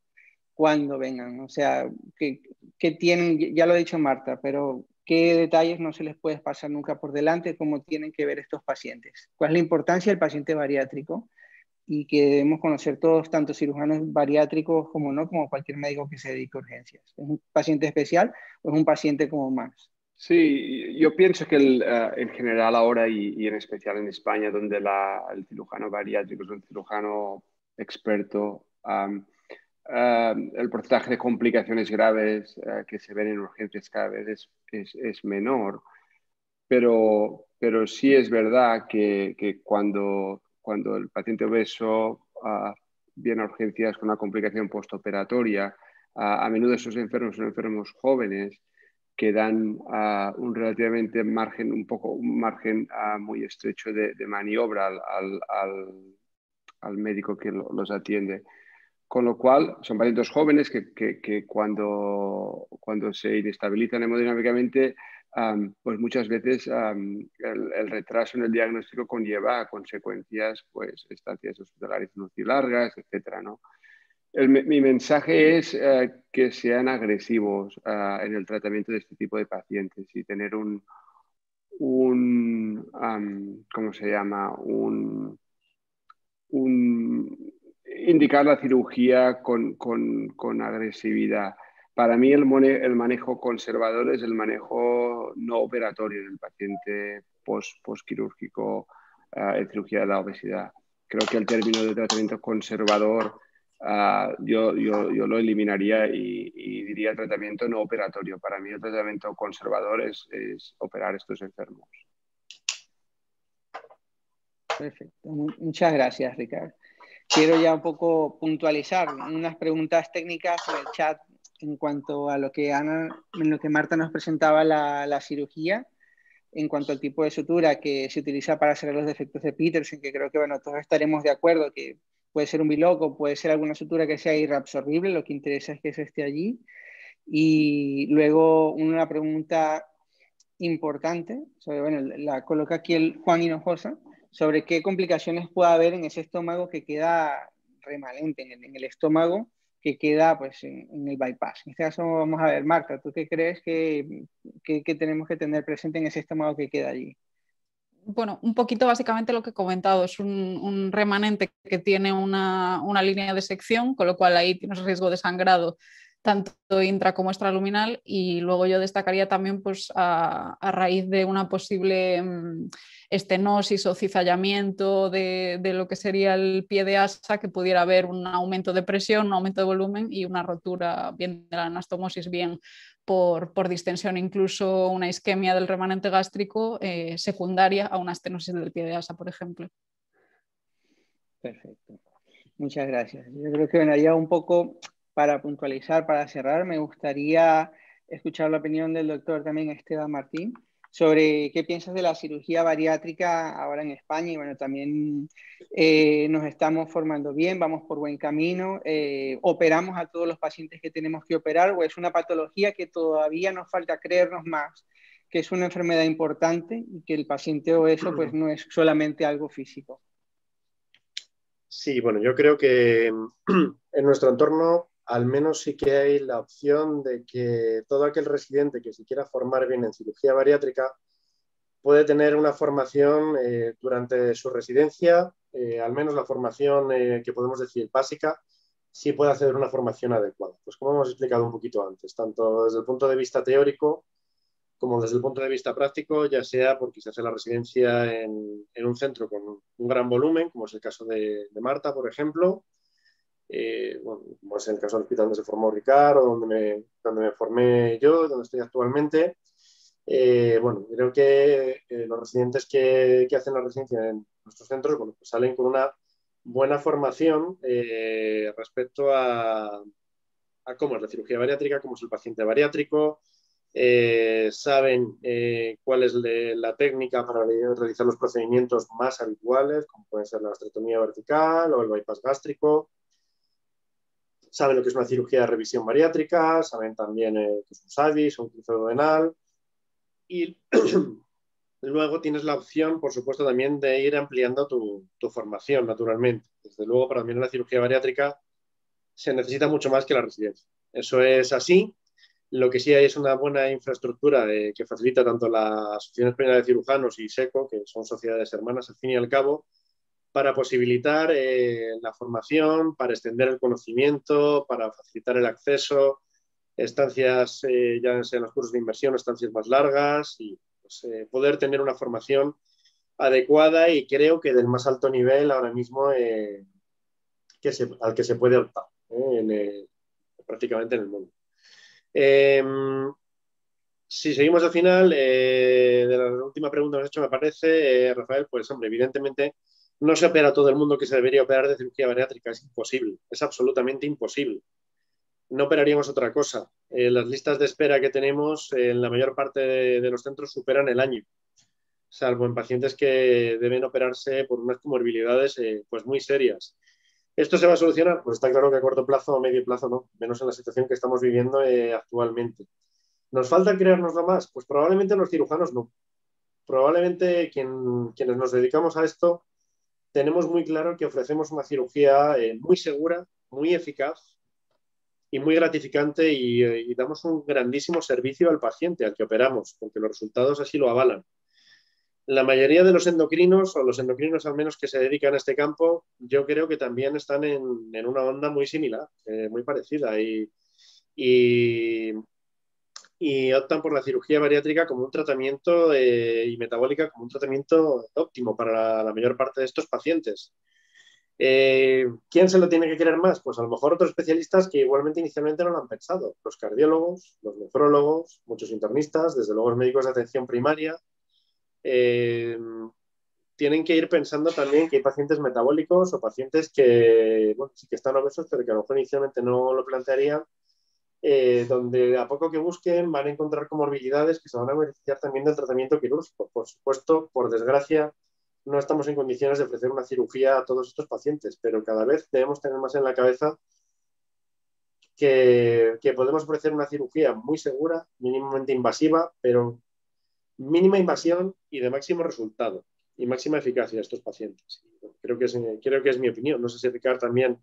cuando vengan? O sea, ¿qué tienen? Ya lo ha dicho Marta, pero ¿qué detalles no se les puede pasar nunca por delante? ¿Cómo tienen que ver estos pacientes? ¿Cuál es la importancia del paciente bariátrico? Y que debemos conocer todos, tanto cirujanos bariátricos como no, como cualquier médico que se dedique a urgencias. ¿Es un paciente especial o es un paciente como más? Sí, yo pienso que en general ahora y en especial en España, donde el cirujano bariátrico es un cirujano experto, el porcentaje de complicaciones graves que se ven en urgencias cada vez es menor, pero sí es verdad que cuando el paciente obeso viene a urgencias con una complicación postoperatoria, a menudo esos enfermos son enfermos jóvenes que dan un relativamente margen, un margen muy estrecho de maniobra al médico que los atiende. Con lo cual, son pacientes jóvenes que cuando se inestabilizan hemodinámicamente, pues muchas veces el retraso en el diagnóstico conlleva a consecuencias, pues, estancias hospitalarias muy largas, etcétera, ¿no? Mi mensaje es que sean agresivos en el tratamiento de este tipo de pacientes y tener ¿cómo se llama? Indicar la cirugía con agresividad. Para mí el manejo conservador es el manejo no operatorio en el paciente postquirúrgico en cirugía de la obesidad. Creo que el término de tratamiento conservador yo lo eliminaría y diría tratamiento no operatorio. Para mí el tratamiento conservador es operar estos enfermos. Perfecto. Muchas gracias, Ricardo. Quiero ya un poco puntualizar unas preguntas técnicas en el chat en cuanto a lo que Marta nos presentaba la cirugía, en cuanto al tipo de sutura que se utiliza para cerrar los defectos de Petersen, que creo que bueno, todos estaremos de acuerdo que puede ser un biloco, puede ser alguna sutura que sea irreabsorbible, lo que interesa es que eso esté allí. Y luego una pregunta importante, sobre, bueno, la coloca aquí el Juan Hinojosa, sobre qué complicaciones puede haber en ese estómago que queda remanente, en el estómago que queda pues, en el bypass. En este caso vamos a ver, Marta, ¿tú qué crees que tenemos que tener presente en ese estómago que queda allí? Bueno, un poquito básicamente lo que he comentado, es un remanente que tiene una línea de sección, con lo cual ahí tienes riesgo de sangrado tanto intra como extraluminal, y luego yo destacaría también pues, a raíz de una posible estenosis o cizallamiento de lo que sería el pie de asa, que pudiera haber un aumento de presión, un aumento de volumen y una rotura bien de la anastomosis, bien por distensión, incluso una isquemia del remanente gástrico secundaria a una estenosis del pie de asa, por ejemplo. Perfecto. Muchas gracias. Yo creo que venaría un poco para puntualizar, para cerrar, me gustaría escuchar la opinión del doctor también Esteban Martín sobre qué piensas de la cirugía bariátrica ahora en España. Y bueno, también nos estamos formando bien, vamos por buen camino, operamos a todos los pacientes que tenemos que operar, o es una patología que todavía nos falta creernos más, que es una enfermedad importante y que el paciente obeso pues no es solamente algo físico. Sí, bueno, yo creo que en nuestro entorno al menos sí que hay la opción de que todo aquel residente que se quiera formar bien en cirugía bariátrica puede tener una formación durante su residencia, al menos la formación que podemos decir básica, sí puede hacer una formación adecuada. Pues como hemos explicado un poquito antes, tanto desde el punto de vista teórico como desde el punto de vista práctico, ya sea porque se hace la residencia en un centro con un gran volumen, como es el caso de Marta, por ejemplo, bueno, como es el caso del hospital donde se formó Ricard o donde me formé yo, donde estoy actualmente. Bueno, creo que los residentes que hacen la residencia en nuestros centros, bueno, pues salen con una buena formación respecto a cómo es la cirugía bariátrica, cómo es el paciente bariátrico, saben cuál es la técnica para realizar los procedimientos más habituales, como pueden ser la gastrectomía vertical o el bypass gástrico. Saben lo que es una cirugía de revisión bariátrica, saben también que es un SAVIS o un cruceduodenal. Y luego tienes la opción, por supuesto, también de ir ampliando tu formación, naturalmente. Desde luego, para mí en la cirugía bariátrica se necesita mucho más que la residencia. Eso es así. Lo que sí hay es una buena infraestructura que facilita tanto la Asociación Española de Cirujanos y SECO, que son sociedades hermanas al fin y al cabo, para posibilitar la formación, para extender el conocimiento, para facilitar el acceso, estancias, ya sean los cursos de inmersión, estancias más largas y pues, poder tener una formación adecuada y creo que del más alto nivel ahora mismo al que se puede optar prácticamente en el mundo. Si seguimos al final, de la última pregunta que has hecho, me parece, Rafael, pues hombre, evidentemente no se opera a todo el mundo que se debería operar de cirugía bariátrica, es imposible, es absolutamente imposible. No operaríamos otra cosa. Las listas de espera que tenemos en la mayor parte de los centros superan el año, salvo en pacientes que deben operarse por unas comorbilidades pues muy serias. ¿Esto se va a solucionar? Pues está claro que a corto plazo o medio plazo no, menos en la situación que estamos viviendo actualmente. ¿Nos falta creárnoslo más? Pues probablemente los cirujanos no. Probablemente quienes nos dedicamos a esto tenemos muy claro que ofrecemos una cirugía muy segura, muy eficaz y muy gratificante y damos un grandísimo servicio al paciente al que operamos, porque los resultados así lo avalan. La mayoría de los endocrinos, o los endocrinos al menos que se dedican a este campo, yo creo que también están en una onda muy similar, muy parecida y optan por la cirugía bariátrica como un tratamiento y metabólica como un tratamiento óptimo para la mayor parte de estos pacientes. ¿Quién se lo tiene que querer más? Pues a lo mejor otros especialistas que igualmente inicialmente no lo han pensado. Los cardiólogos, los nefrólogos, muchos internistas, desde luego los médicos de atención primaria. Tienen que ir pensando también que hay pacientes metabólicos o pacientes que, bueno, sí que están obesos, pero que a lo mejor inicialmente no lo plantearían, donde a poco que busquen van a encontrar comorbilidades que se van a beneficiar también del tratamiento quirúrgico. Por supuesto, por desgracia, no estamos en condiciones de ofrecer una cirugía a todos estos pacientes, pero cada vez debemos tener más en la cabeza que podemos ofrecer una cirugía muy segura, mínimamente invasiva, pero mínima invasión y de máximo resultado y máxima eficacia a estos pacientes. Creo que es mi opinión. No sé si Ricard también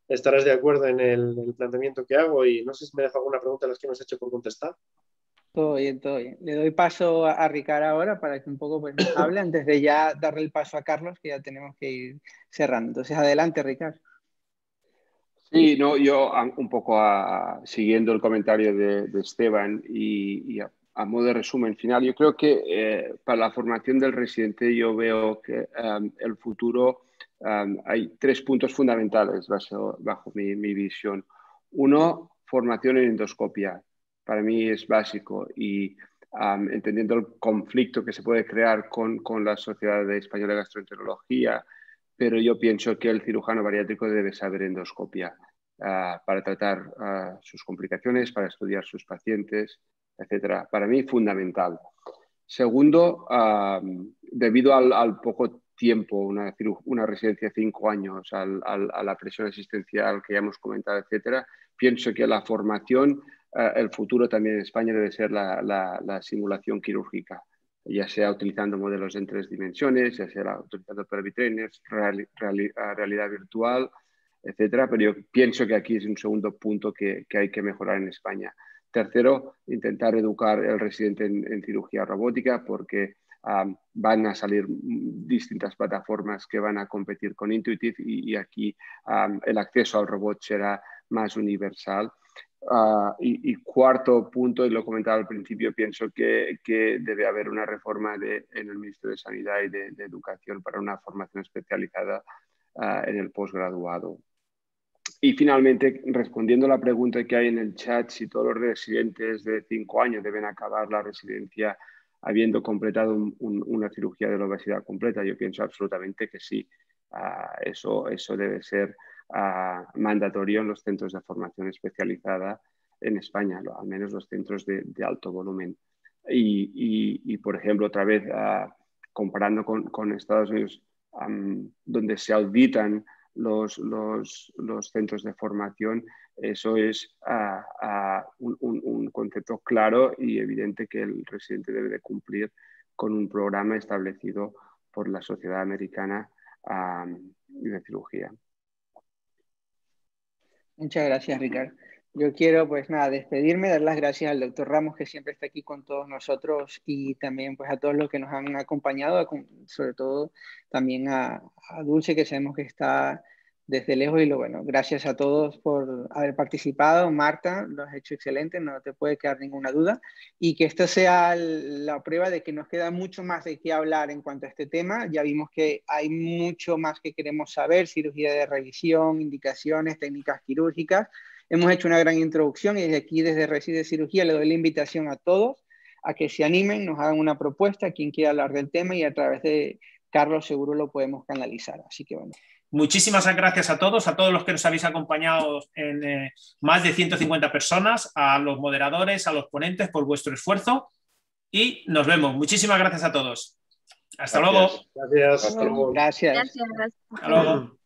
estarás de acuerdo en el planteamiento que hago y no sé si me deja alguna pregunta de las que me has hecho por contestar. Todo bien, todo bien. Le doy paso a Ricard ahora para que un poco pues, nos hable antes de ya darle el paso a Carlos, que ya tenemos que ir cerrando. Entonces, adelante, Ricard. Sí, no, yo un poco siguiendo el comentario de Esteban y a modo de resumen final, yo creo que para la formación del residente yo veo que el futuro hay 3 puntos fundamentales bajo mi visión. Uno, formación en endoscopia. Para mí es básico y entendiendo el conflicto que se puede crear con la Sociedad Española de Gastroenterología, pero yo pienso que el cirujano bariátrico debe saber endoscopia para tratar sus complicaciones, para estudiar sus pacientes, etcétera. Para mí, fundamental. Segundo, debido al poco tiempo, una residencia de 5 años, a la presión asistencial que ya hemos comentado, etcétera, pienso que la formación, el futuro también en España debe ser la simulación quirúrgica, ya sea utilizando modelos en 3 dimensiones, ya sea utilizando pervitrainers, realidad virtual, etcétera. Pero yo pienso que aquí es un segundo punto que hay que mejorar en España. Tercero, intentar educar al residente en cirugía robótica porque van a salir distintas plataformas que van a competir con Intuitive y aquí el acceso al robot será más universal. Y cuarto punto, y lo comentaba al principio, pienso que debe haber una reforma en el Ministerio de Sanidad y de Educación para una formación especializada en el posgraduado. Y finalmente, respondiendo a la pregunta que hay en el chat, si todos los residentes de 5 años deben acabar la residencia habiendo completado una cirugía de la obesidad completa, yo pienso absolutamente que sí. Eso debe ser mandatorio en los centros de formación especializada en España, al menos los centros de alto volumen. Y por ejemplo, otra vez, comparando con Estados Unidos, donde se auditan los centros de formación. Eso es un concepto claro y evidente que el residente debe de cumplir con un programa establecido por la Sociedad Americana de Cirugía. Muchas gracias, Ricardo. Yo quiero, pues nada, despedirme, dar las gracias al doctor Ramos, que siempre está aquí con todos nosotros, y también pues a todos los que nos han acompañado, sobre todo también a Dulce, que sabemos que está desde lejos. Y bueno, gracias a todos por haber participado. Marta, lo has hecho excelente, no te puede quedar ninguna duda. Y que esta sea la prueba de que nos queda mucho más de qué hablar en cuanto a este tema. Ya vimos que hay mucho más que queremos saber: cirugía de revisión, indicaciones, técnicas quirúrgicas. Hemos hecho una gran introducción y desde aquí, desde Resis de Cirugía, le doy la invitación a todos a que se animen, nos hagan una propuesta, quien quiera hablar del tema, y a través de Carlos seguro lo podemos canalizar. Así que bueno. Muchísimas gracias a todos los que nos habéis acompañado, en más de 150 personas, a los moderadores, a los ponentes, por vuestro esfuerzo, y nos vemos. Muchísimas gracias a todos. Hasta luego. Gracias. Hasta luego. Gracias. Gracias. Hasta luego.